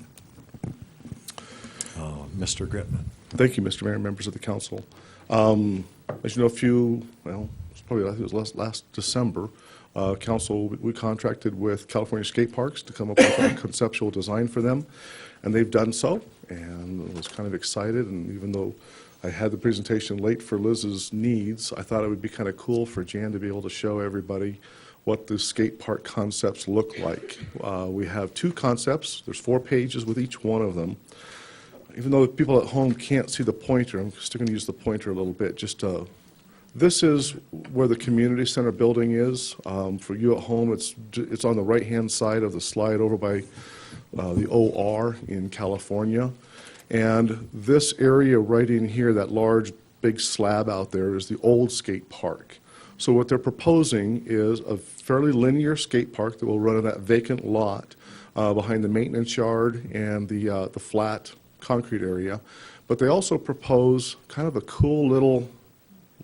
Mr. Gritman. Thank you, Mr. Mayor, members of the council. As you know, it's probably, I think it was last December, council, we contracted with California Skate Parks to come up with a conceptual design for them, and they've done so, and I was kind of excited, and even though I had the presentation late for Liz's needs, I thought it would be kind of cool for Jan to be able to show everybody what the skate park concepts look like. We have 2 concepts. There's 4 pages with each one of them. Even though people at home can't see the pointer, I'm still going to use the pointer a little bit. This is where the community center building is. For you at home, it's on the right-hand side of the slide over by the OR in California. And this area right in here, that large big slab out there, is the old skate park. So what they're proposing is a fairly linear skate park that will run in that vacant lot behind the maintenance yard and the flat concrete area. But they also propose kind of a cool little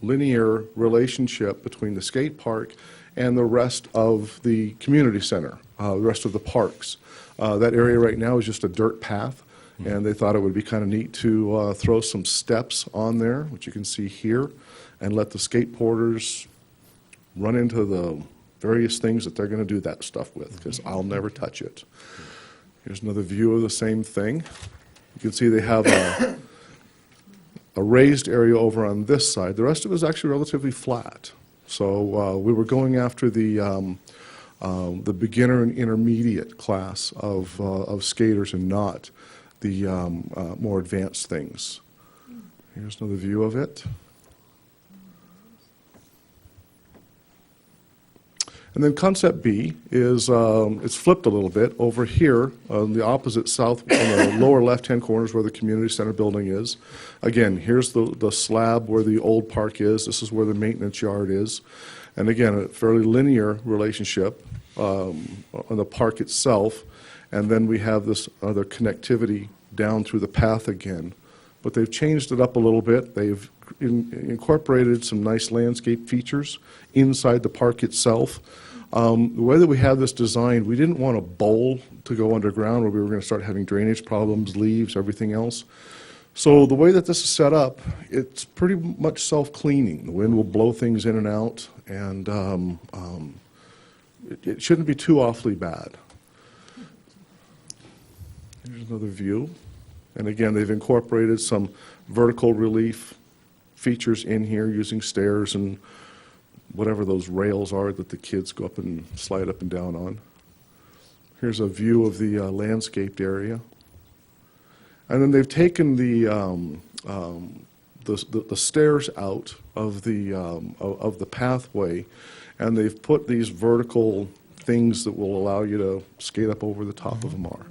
linear relationship between the skate park and the rest of the community center, the rest of the parks. That area right now is just a dirt path, and they thought it would be kind of neat to throw some steps on there, which you can see here, and let the skateboarders run into the various things that they're going to do that stuff with, because I'll never touch it. Here's another view of the same thing. You can see they have a raised area over on this side. The rest of it is actually relatively flat. So we were going after the beginner and intermediate class of skaters and not the more advanced things. Here's another view of it. And then concept B is, it's flipped a little bit. Over here, on the opposite south, on the lower left-hand corner is where the community center building is. Again, here's the slab where the old park is. This is where the maintenance yard is. And again, a fairly linear relationship on the park itself. And then we have this other connectivity down through the path again. But they've changed it up a little bit. They've incorporated some nice landscape features inside the park itself. The way that we have this designed, we didn't want a bowl to go underground where we were going to start having drainage problems, leaves, everything else. So the way that this is set up, it's pretty much self-cleaning. The wind will blow things in and out, and it shouldn't be too awfully bad. Here's another view. And again, they've incorporated some vertical relief features in here using stairs and whatever those rails are that the kids go up and slide up and down on. Here's a view of the landscaped area. And then they've taken the stairs out of the pathway, and they've put these vertical things that will allow you to skate up over the top of them are.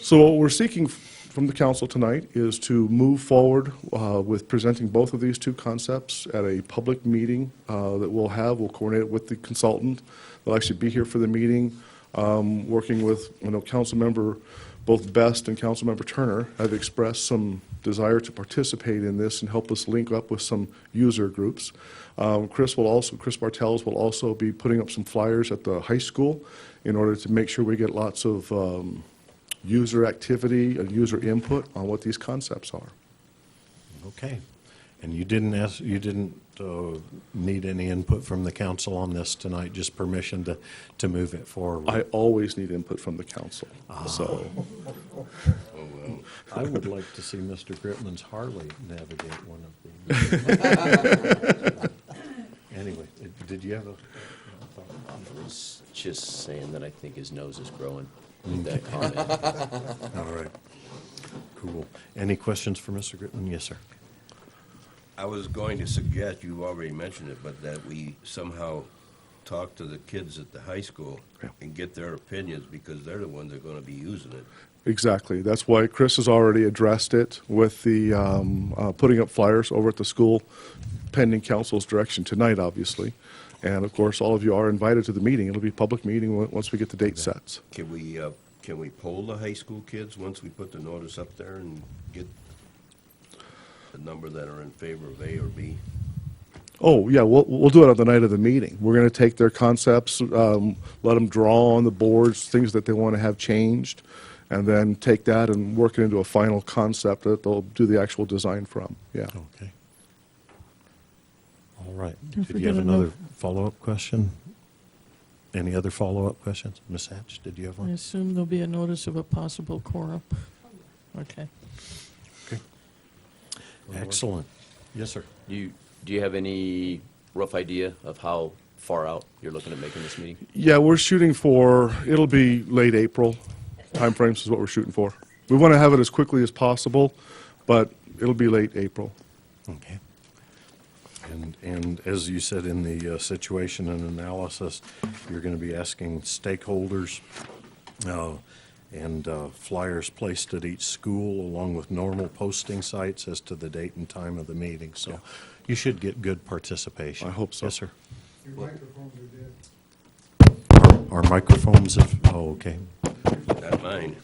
So what we're seeking from the council tonight is to move forward with presenting both of these two concepts at a public meeting that we'll have. We'll coordinate it with the consultant. They'll actually be here for the meeting, working with, Councilmember both Best and Councilmember Turner have expressed some desire to participate in this and help us link up with some user groups. Chris Bartels will also be putting up some flyers at the high school in order to make sure we get lots of user activity and user input on what these concepts are. Okay. And you didn't need any input from the council on this tonight, just permission to move it forward? I always need input from the council, so. I would like to see Mr. Gritman's Harley navigate one of these. Anyway, did you have a thought? I was just saying that I think his nose is growing with that comment. All right. Cool. Any questions for Mr. Gritman? Yes, sir. I was going to suggest, you already mentioned it, but that we somehow talk to the kids at the high school and get their opinions, because they're the ones that are going to be using it. Exactly. That's why Chris has already addressed it with the putting up flyers over at the school, pending council's direction tonight, obviously. And of course, all of you are invited to the meeting. It'll be a public meeting once we get the date sets. Can we poll the high school kids once we put the notice up there and get the number that are in favor of A or B? Oh, yeah, we'll do it on the night of the meeting. We're going to take their concepts, let them draw on the boards, things that they want to have changed, and then take that and work it into a final concept that they'll do the actual design from, yeah. Okay. All right. Don't Did you have forget another follow-up question? Any other follow-up questions? Ms. Hatch, did you have I one? assume there'll be a notice of a possible quorum. Okay. Okay. Excellent. Yes, sir. Do you have any rough idea of how far out you're looking at making this meeting? Yeah, we're shooting for, it'll be late April. Timeframes is what we're shooting for. We want to have it as quickly as possible, but it'll be late April. Okay. And as you said in the situation and analysis, you're going to be asking stakeholders and flyers placed at each school along with normal posting sites as to the date and time of the meeting. So you should get good participation. I hope so. Yes, sir. Your microphones are dead. Our microphones have, oh, okay. Not mine.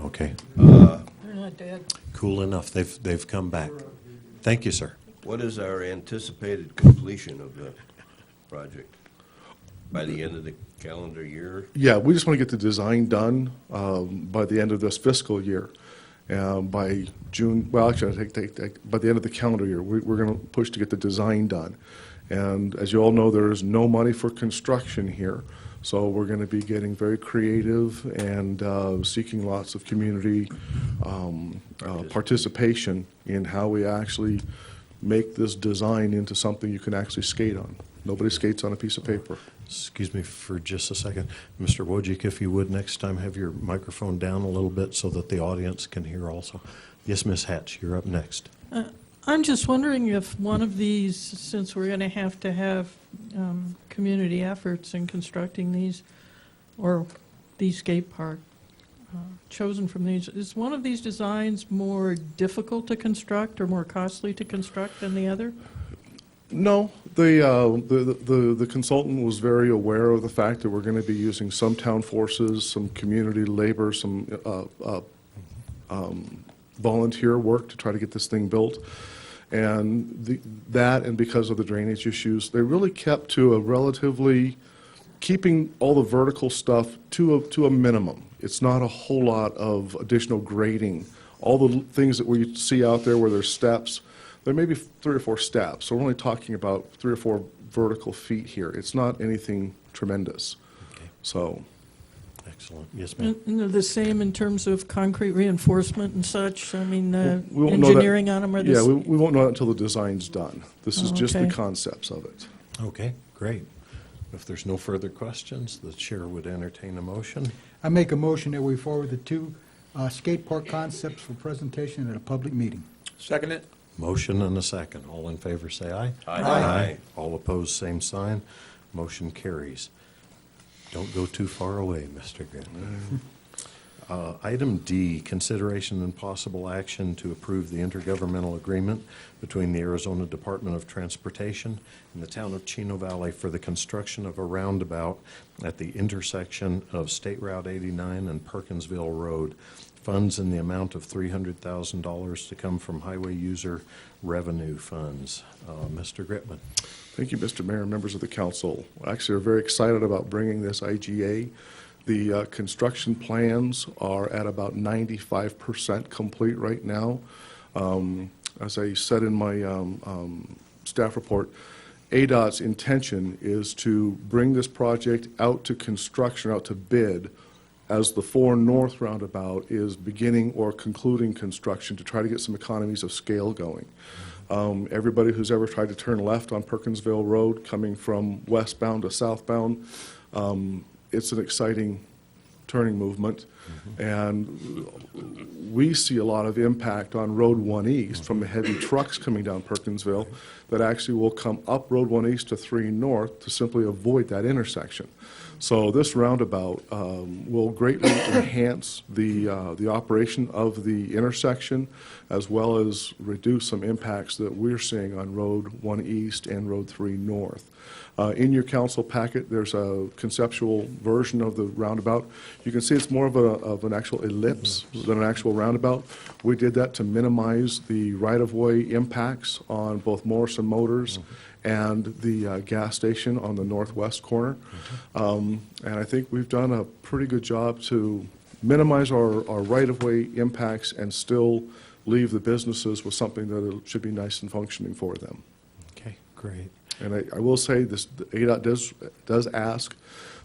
Okay. They're not dead. Cool enough. They've come back. Thank you, sir. What is our anticipated completion of the project? By the end of the calendar year? Yeah, we just want to get the design done by the end of this fiscal year. By June, well, actually, by the end of the calendar year, we're going to push to get the design done. And as you all know, there is no money for construction here. So we're going to be getting very creative and seeking lots of community participation in how we actually make this design into something you can actually skate on. Nobody skates on a piece of paper. Excuse me for just a second. Mr. Wojcik, if you would, next time have your microphone down a little bit so that the audience can hear also. Yes, Ms. Hatch, you're up next. I'm just wondering if one of these, since we're going to have community efforts in constructing these, or the skate park chosen from these, is one of these designs more difficult to construct or more costly to construct than the other? No, the consultant was very aware of the fact that we're going to be using some town forces, some community labor, some volunteer work to try to get this thing built. And that, and because of the drainage issues, they really kept to a relatively, keeping all the vertical stuff to a minimum. It's not a whole lot of additional grading. All the things that we see out there where there's steps, there may be 3 or 4 steps. So we're only talking about 3 or 4 vertical feet here. It's not anything tremendous. Okay. So. Excellent. Yes, ma'am. And they're the same in terms of concrete reinforcement and such? I mean, We won't know that- engineering on them are the Yeah, same? we won't know that until the design's done. This is Oh, just the okay. concepts of it. Okay, great. If there's no further questions, the chair would entertain a motion. I make a motion that we forward the two skate park concepts for presentation at a public meeting. Second it? Motion and a second. All in favor, say aye. Aye. All opposed, same sign. Motion carries. Don't go too far away, Mr. Goodman. Item D, consideration and possible action to approve the intergovernmental agreement between the Arizona Department of Transportation and the town of Chino Valley for the construction of a roundabout at the intersection of State Route 89 and Perkinsville Road. Funds in the amount of $300,000 to come from highway user revenue funds. Mr. Gritman. Thank you, Mr. Mayor and members of the council. Actually, we're very excited about bringing this IGA. The construction plans are at about 95% complete right now. As I said in my staff report, ADOT's intention is to bring this project out to construction, out to bid, as the 4 North roundabout is beginning or concluding construction to try to get some economies of scale going. Everybody who's ever tried to turn left on Perkinsville Road coming from westbound to southbound, it's an exciting turning movement. And we see a lot of impact on Road 1 East from the heavy trucks coming down Perkinsville that actually will come up Road 1 East to 3 North to simply avoid that intersection. So this roundabout will greatly enhance the operation of the intersection, as well as reduce some impacts that we're seeing on Road 1 East and Road 3 North. In your council packet, there's a conceptual version of the roundabout. You can see it's more of an actual ellipse than an actual roundabout. We did that to minimize the right-of-way impacts on both Morrison Motors and the gas station on the northwest corner. And I think we've done a pretty good job to minimize our right-of-way impacts and still leave the businesses with something that should be nice and functioning for them. Okay, great. And I will say this, the ADOT does ask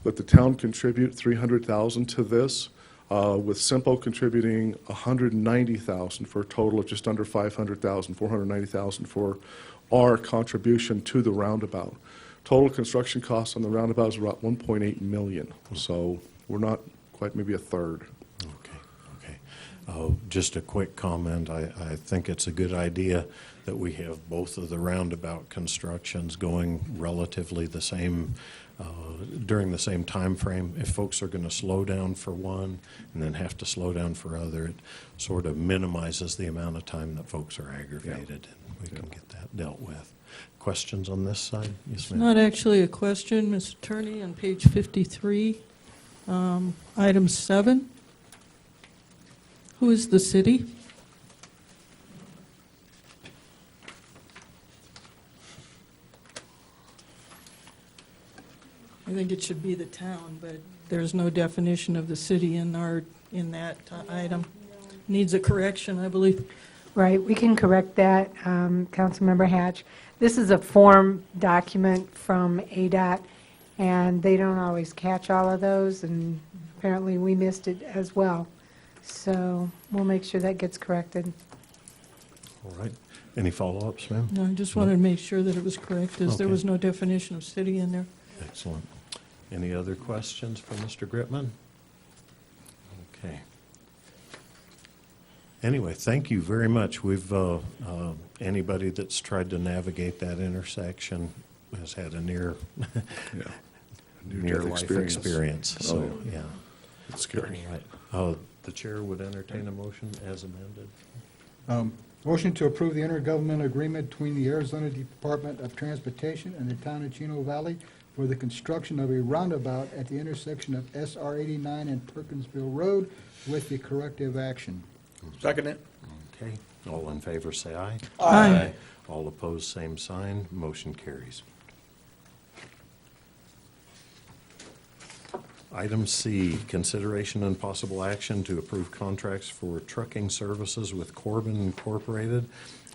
that the town contribute $300,000 to this, with Simpo contributing $190,000 for a total of just under $500,000, $490,000 for our contribution to the roundabout. Total construction costs on the roundabout is about $1.8 million, so we're not quite maybe a third. Just a quick comment. I think it's a good idea that we have both of the roundabout constructions going relatively the same, during the same time frame. If folks are going to slow down for one and then have to slow down for other, it sort of minimizes the amount of time that folks are aggravated, and we can get that dealt with. Questions on this side? Yes, It's ma'am. not actually a question, Mr. Attorney, on page 53, item 7. Who is the city? I think it should be the town, but there's no definition of the city in that item. Needs a correction, I believe. Right, we can correct that, Councilmember Hatch. This is a form document from ADOT, and they don't always catch all of those, and apparently we missed it as well. So we'll make sure that gets corrected. All right. Any follow-ups, ma'am? No, I just wanted to make sure that it was correct, as there Okay. was no definition of city in there. Excellent. Any other questions for Mr. Gritman? Okay. Anyway, thank you very much. We've, anybody that's tried to navigate that intersection has had a near Near-death life experience. Oh, So, yeah. It's scary. All right. The chair would entertain a motion as amended. Motion to approve the intergovernmental agreement between the Arizona Department of Transportation and the town of Chino Valley for the construction of a roundabout at the intersection of SR 89 and Perkinsville Road with the corrective action. Second it? Okay. All in favor, say aye. Aye. All opposed, same sign. Motion carries. Item C, consideration and possible action to approve contracts for trucking services with Corbin Incorporated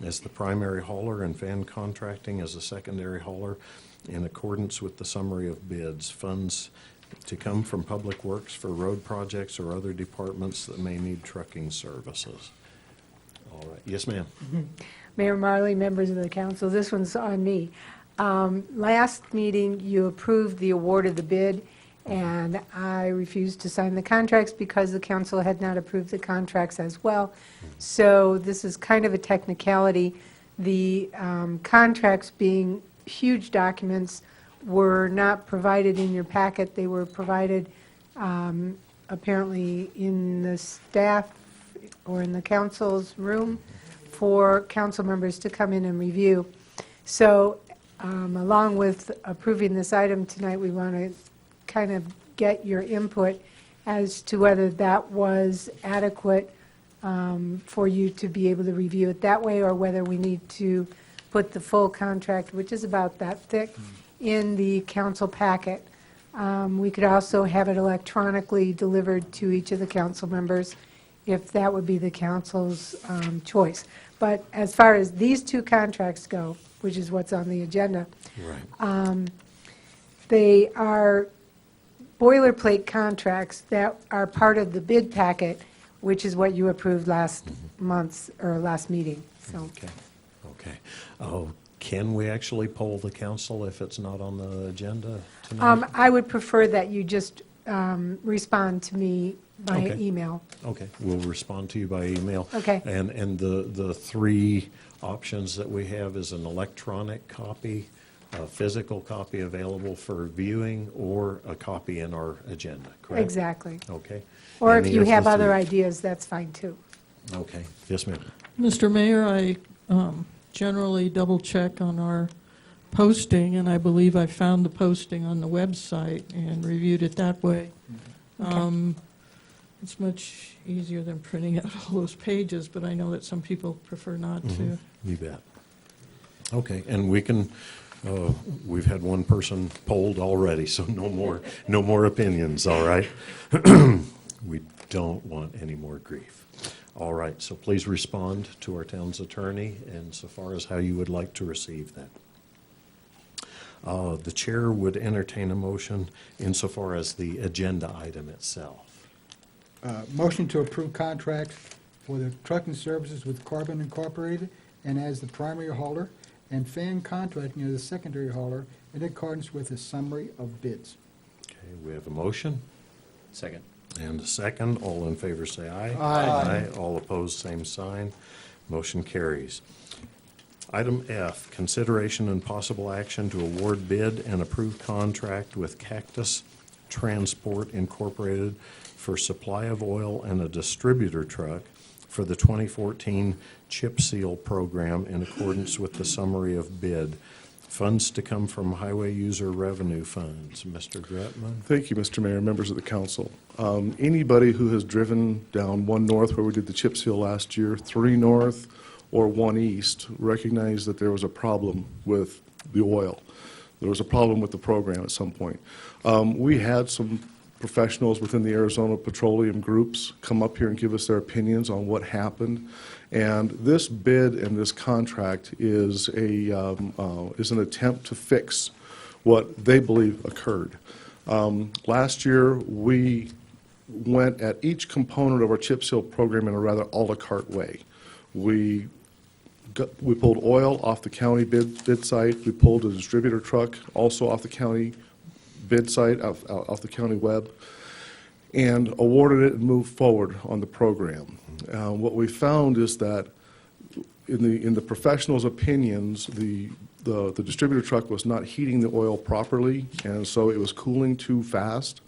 as the primary hauler and Fan Contracting as a secondary hauler in accordance with the summary of bids. Funds to come from Public Works for road projects or other departments that may need trucking services. All right. Yes, ma'am. Mayor Marley, members of the council, this one's on me. Last meeting, you approved the award of the bid, and I refused to sign the contracts because the council had not approved the contracts as well. So this is kind of a technicality. The contracts, being huge documents, were not provided in your packet. They were provided apparently in the staff or in the council's room for council members to come in and review. So along with approving this item tonight, we want to kind of get your input as to whether that was adequate for you to be able to review it that way, or whether we need to put the full contract, which is about that thick, in the council packet. We could also have it electronically delivered to each of the council members if that would be the council's choice. But as far as these two contracts go, which is what's on the agenda, Right. they are boilerplate contracts that are part of the bid packet, which is what you approved last month's, or last meeting, so. Okay. Okay. Oh, can we actually poll the council if it's not on the agenda tonight? I would prefer that you just respond to me by Okay. email. Okay, we'll respond to you by email. Okay. And the three options that we have is an electronic copy, a physical copy available for viewing, or a copy in our agenda, correct? Exactly. Okay. Or if Any you of the have other three? ideas, that's fine too. Okay, yes, ma'am. Mr. Mayor, I generally double-check on our posting, and I believe I found the posting on the website and reviewed it that way. It's much easier than printing out all those pages, but I know that some people prefer not to. You bet. Okay, and we can, we've had one person polled already, so no more opinions, all right? We don't want any more grief. All right, so please respond to our town's attorney insofar as how you would like to receive that. The chair would entertain a motion insofar as the agenda item itself. Motion to approve contracts for the trucking services with Carbon Incorporated and as the primary hauler, and Fan Contracting as the secondary hauler, in accordance with the summary of bids. Okay, we have a motion Second. and a second. All in favor say aye. Aye. All opposed, same sign. Motion carries. Item F, consideration and possible action to award bid and approve contract with Cactus Transport Incorporated for supply of oil and a distributor truck for the 2014 chip seal program in accordance with the summary of bid. Funds to come from highway user revenue funds. Mr. Gretman? Thank you, Mr. Mayor, members of the council. Anybody who has driven down 1 North, where we did the chip seal last year, 3 North, or 1 East, recognize that there was a problem with the oil. There was a problem with the program at some point. We had some professionals within the Arizona Petroleum groups come up here and give us their opinions on what happened. And this bid and this contract is an attempt to fix what they believe occurred. Last year, we went at each component of our chip seal program in a rather a la carte way. We pulled oil off the county bid site. We pulled a distributor truck also off the county bid site, off the county web, and awarded it and moved forward on the program. What we found is that in the professionals' opinions, the distributor truck was not heating the oil properly, and so it was cooling too fast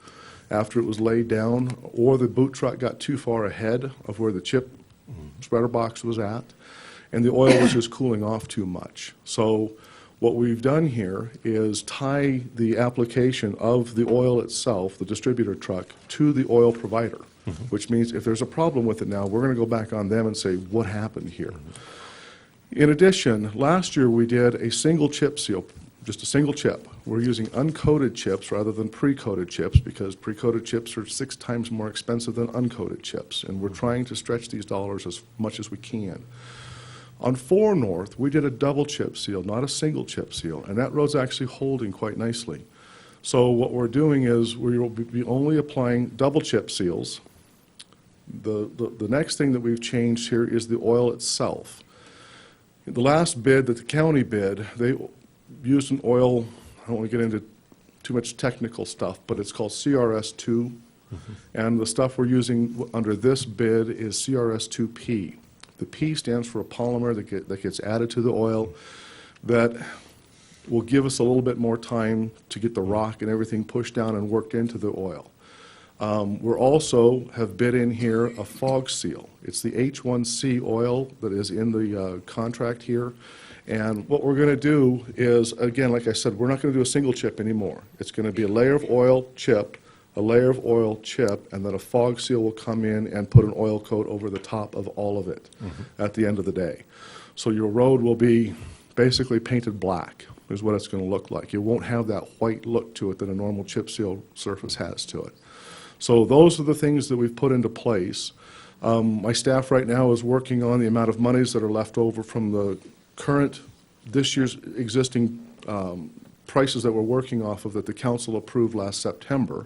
after it was laid down, or the boot truck got too far ahead of where the chip spreader box was at, and the oil was just cooling off too much. So what we've done here is tie the application of the oil itself, the distributor truck, to the oil provider, which means if there's a problem with it now, we're going to go back on them and say, what happened here? In addition, last year we did a single chip seal, just a single chip. We're using uncoated chips rather than pre-coated chips because pre-coated chips are 6 times more expensive than uncoated chips, and we're trying to stretch these dollars as much as we can. On 4 North, we did a double chip seal, not a single chip seal, and that road's actually holding quite nicely. So what we're doing is we will be only applying double chip seals. The next thing that we've changed here is the oil itself. The last bid that the county bid, they used an oil, I don't want to get into too much technical stuff, but it's called CRS2. And the stuff we're using under this bid is CRS2P. The P stands for a polymer that gets added to the oil that will give us a little bit more time to get the rock and everything pushed down and worked into the oil. We're also have bid in here a fog seal. It's the H1C oil that is in the contract here. And what we're going to do is, again, like I said, we're not going to do a single chip anymore. It's going to be a layer of oil chip, a layer of oil chip, and then a fog seal will come in and put an oil coat over the top of all of it at the end of the day. So your road will be basically painted black is what it's going to look like. It won't have that white look to it that a normal chip seal surface has to it. So those are the things that we've put into place. My staff right now is working on the amount of monies that are left over from the current, this year's existing prices that we're working off of that the council approved last September.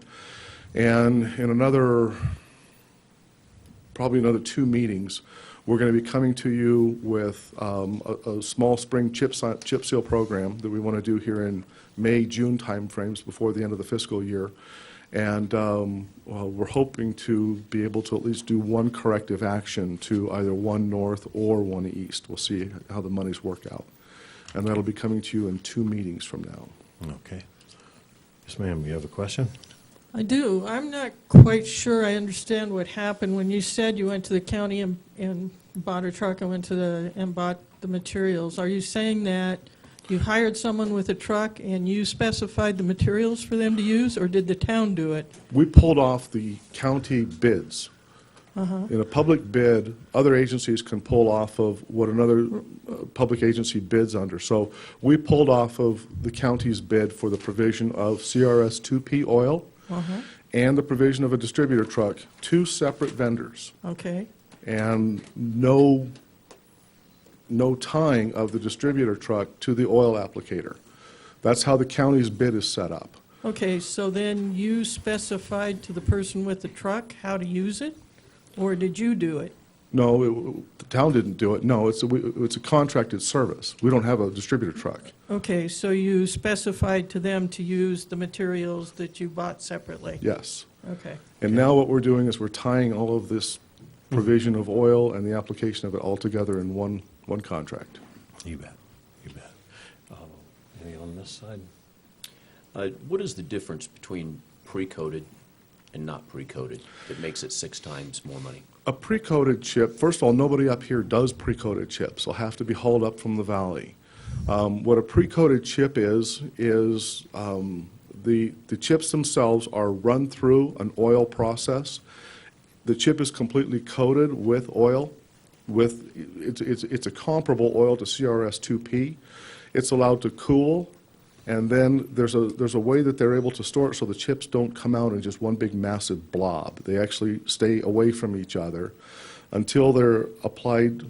And in probably another 2 meetings, we're going to be coming to you with a small spring chip seal program that we want to do here in May, June timeframes before the end of the fiscal year. And we're hoping to be able to at least do one corrective action to either one north or one east. We'll see how the monies work out. And that'll be coming to you in 2 meetings from now. Okay. Yes, ma'am, you have a question? I do. I'm not quite sure I understand what happened when you said you went to the county and bought a truck and bought the materials. Are you saying that you hired someone with a truck and you specified the materials for them to use, or did the town do it? We pulled off the county bids. In a public bid, other agencies can pull off of what another public agency bids under. So we pulled off of the county's bid for the provision of CRS2P oil and the provision of a distributor truck, 2 separate vendors. Okay. And no tying of the distributor truck to the oil applicator. That's how the county's bid is set up. Okay, so then you specified to the person with the truck how to use it, or did you do it? No, the town didn't do it. No, it's a contracted service. We don't have a distributor truck. Okay, so you specified to them to use the materials that you bought separately? Yes. Okay. And now what we're doing is we're tying all of this provision of oil and the application of it all together in one contract. You bet. You bet. Any on this side? What is the difference between pre-coated and not pre-coated that makes it 6 times more money? A pre-coated chip, first of all, nobody up here does pre-coated chips. They'll have to be hauled up from the valley. What a pre-coated chip is the chips themselves are run through an oil process. The chip is completely coated with oil. It's a comparable oil to CRS2P. It's allowed to cool, and then there's a way that they're able to store it so the chips don't come out in just one big massive blob. They actually stay away from each other until they're applied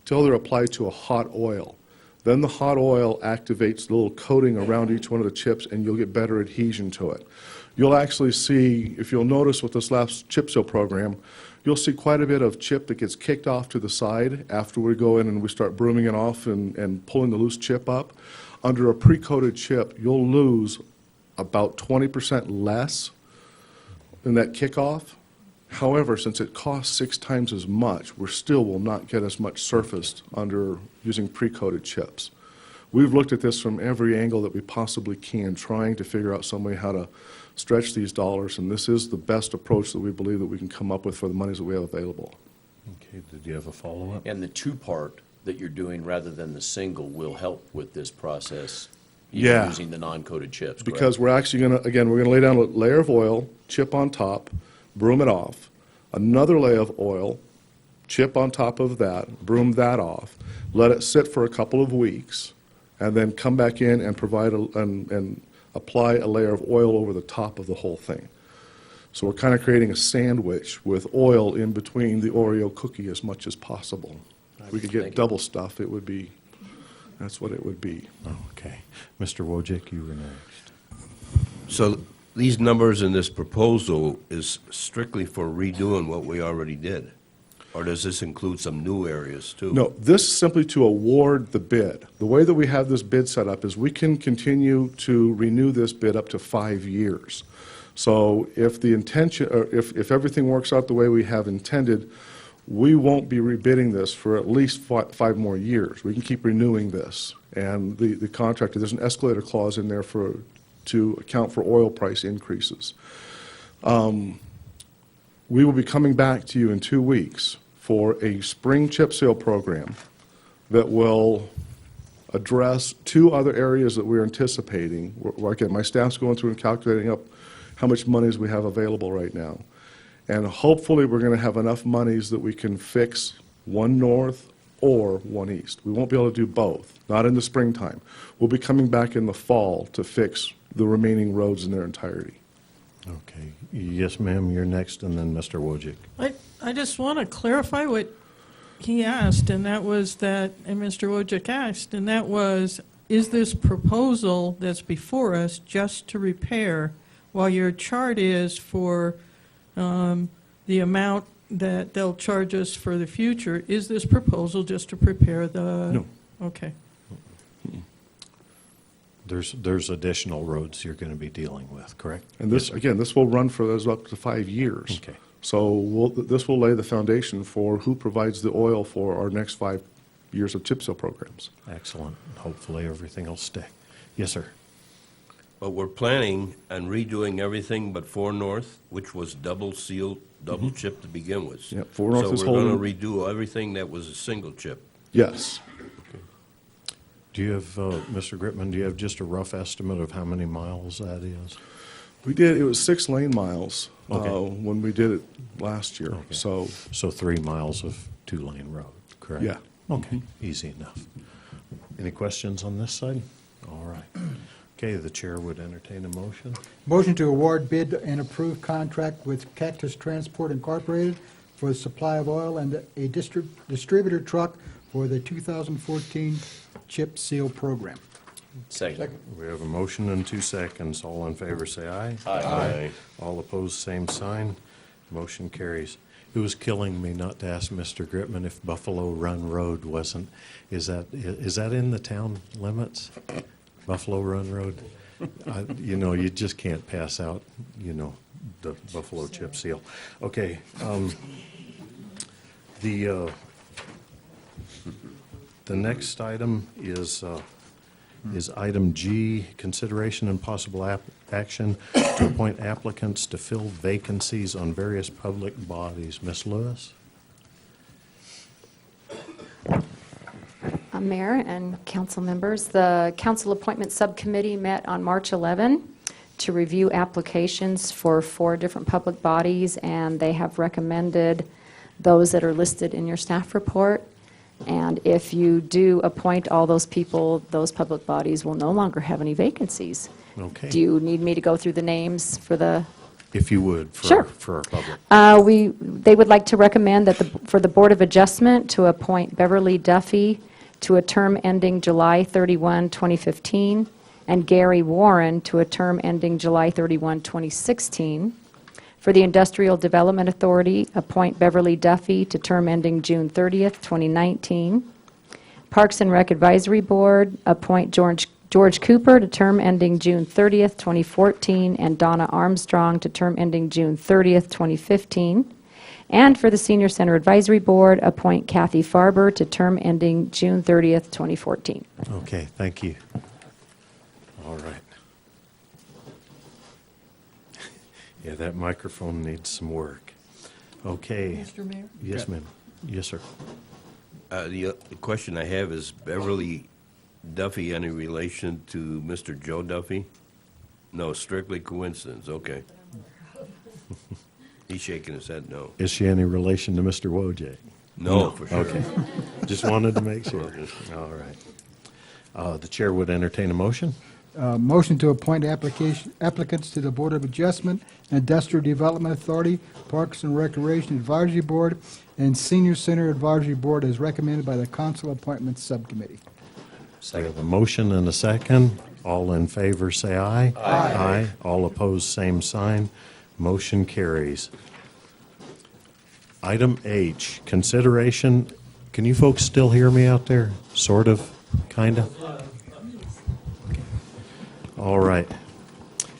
to a hot oil. Then the hot oil activates the little coating around each one of the chips, and you'll get better adhesion to it. You'll actually see, if you'll notice with this last chip seal program, you'll see quite a bit of chip that gets kicked off to the side after we go in and we start brooming it off and pulling the loose chip up. Under a pre-coated chip, you'll lose about 20% less in that kickoff. However, since it costs 6 times as much, we still will not get as much surfaced under using pre-coated chips. We've looked at this from every angle that we possibly can, trying to figure out some way how to stretch these dollars, and this is the best approach that we believe that we can come up with for the monies that we have available. Okay, did you have a follow-up? And the 2-part that you're doing rather than the single will help with this process, even Yeah. using the non-coated chips, correct? Because we're actually going to, again, we're going to lay down a layer of oil, chip on top, broom it off, another layer of oil, chip on top of that, broom that off, let it sit for a couple of weeks, and then come back in and provide and apply a layer of oil over the top of the whole thing. So we're kind of creating a sandwich with oil in between the Oreo cookie as much as possible. If we could get double stuff, it would be, that's what it would be. Okay. Mr. Wojcik, you were next. So these numbers in this proposal is strictly for redoing what we already did? Or does this include some new areas too? No, this is simply to award the bid. The way that we have this bid set up is we can continue to renew this bid up to 5 years. So if the intention, or if everything works out the way we have intended, we won't be rebidding this for at least 5 more years. We can keep renewing this. And the contractor, there's an escalator clause in there to account for oil price increases. We will be coming back to you in 2 weeks for a spring chip seal program that will address 2 other areas that we're anticipating. Again, my staff's going through and calculating up how much monies we have available right now. And hopefully, we're going to have enough monies that we can fix one north or one east. We won't be able to do both, not in the springtime. We'll be coming back in the fall to fix the remaining roads in their entirety. Okay. Yes, ma'am, you're next, and then Mr. Wojcik. I just want to clarify what he asked, and that was that, and Mr. Wojcik asked, and that was, is this proposal that's before us just to repair, while your chart is for the amount that they'll charge us for the future, is this proposal just to prepare the? No. Okay. There's additional roads you're going to be dealing with, correct? And this, again, this will run for those up to 5 years. Okay. So this will lay the foundation for who provides the oil for our next 5 years of chip seal programs. Excellent. Hopefully, everything will stick. Yes, sir. But we're planning on redoing everything but 4 North, which was double sealed, double chip to begin with. Yep, 4 North is So we're going holding- to redo everything that was a single chip. Yes. Do you have, Mr. Gritman, do you have just a rough estimate of how many miles that is? We did, it was 6 lane miles Okay. when we did it last year. Okay. So, So 3 miles of 2-lane road, correct? Yeah. Okay, easy enough. Any questions on this side? All right. Okay, the chair would entertain a motion. Motion to award bid and approve contract with Cactus Transport Incorporated for the supply of oil and a distributor truck for the 2014 chip seal program. Second. We have a motion and 2 seconds. All in favor, say aye. Aye. All opposed, same sign. Motion carries. It was killing me not to ask Mr. Gritman if Buffalo Run Road wasn't, is that in the town limits? Buffalo Run Road? You know, you just can't pass out, you know, the Buffalo chip seal. Okay. The next item is item G, consideration and possible action to appoint applicants to fill vacancies on various public bodies. Ms. Lewis? Mayor and council members, the Council Appointment Subcommittee met on March 11 to review applications for 4 different public bodies, and they have recommended those that are listed in your staff report. And if you do appoint all those people, those public bodies will no longer have any vacancies. Okay. Do you need me to go through the names for the? If you would, Sure. for our public. They would like to recommend that for the Board of Adjustment to appoint Beverly Duffy to a term ending July 31, 2015, and Gary Warren to a term ending July 31, 2016. For the Industrial Development Authority, appoint Beverly Duffy to term ending June 30th, 2019. Parks and Rec Advisory Board, appoint George Cooper to term ending June 30th, 2014, and Donna Armstrong to term ending June 30th, 2015. And for the Senior Center Advisory Board, appoint Kathy Farber to term ending June 30th, 2014. Okay, thank you. All right. Yeah, that microphone needs some work. Okay. Mr. Mayor? Yes, ma'am. Yes, sir. The question I have is Beverly Duffy any relation to Mr. Joe Duffy? No, strictly coincidence, okay. He's shaking his head no. Is she any relation to Mr. Wojcik? No, for sure. Okay. Just wanted to make sure. All right. The chair would entertain a motion. Motion to appoint applicants to the Board of Adjustment, Industrial Development Authority, Parks and Recreation Advisory Board, and Senior Center Advisory Board as recommended by the Council Appointments Subcommittee. We have a motion and a second. All in favor, say aye. Aye. All opposed, same sign. Motion carries. Item H, consideration, can you folks still hear me out there? Sort of, kind of? All right.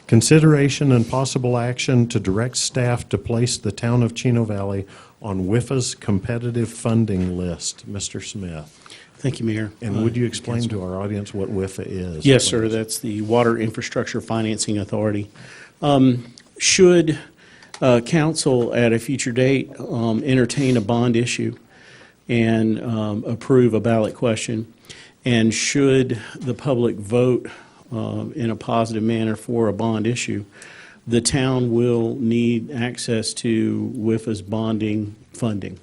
Consideration and possible action to direct staff to place the town of Chino Valley on WIFA's competitive funding list. Mr. Smith. Thank you, Mayor. And would you explain to our audience what WIFA is? Yes, sir. please? That's the Water Infrastructure Financing Authority. Should council at a future date entertain a bond issue and approve a ballot question, and should the public vote in a positive manner for a bond issue, the town will need access to WIFA's bonding funding,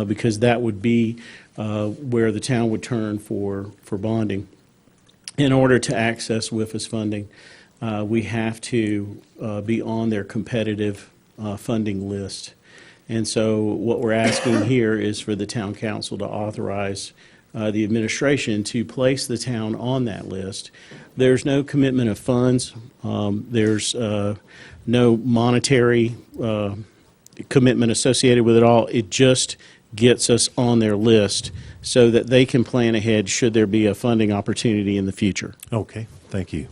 because that would be where the town would turn for bonding. In order to access WIFA's funding, we have to be on their competitive funding list. And so what we're asking here is for the town council to authorize the administration to place the town on that list. There's no commitment of funds. There's no monetary commitment associated with it all. It just gets us on their list so that they can plan ahead should there be a funding opportunity in the future. Okay, thank you.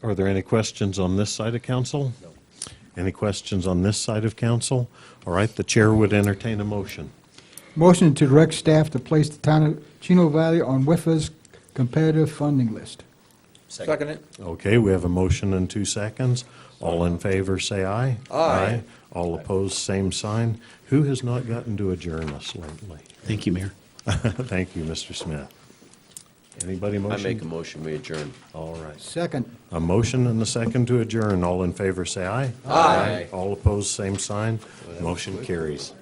Are there any questions on this side of council? No. Any questions on this side of council? All right, the chair would entertain a motion. Motion to direct staff to place the town of Chino Valley on WIFA's competitive funding list. Second it. Okay, we have a motion and 2 seconds. All in favor, say aye. Aye. All opposed, same sign. Who has not gotten to adjourn us lately? Thank you, Mayor. Thank you, Mr. Smith. Anybody I motion? make a motion, we adjourn. All right. Second. A motion and a second to adjourn. All in favor, say aye. Aye. All opposed, same sign. Motion carries.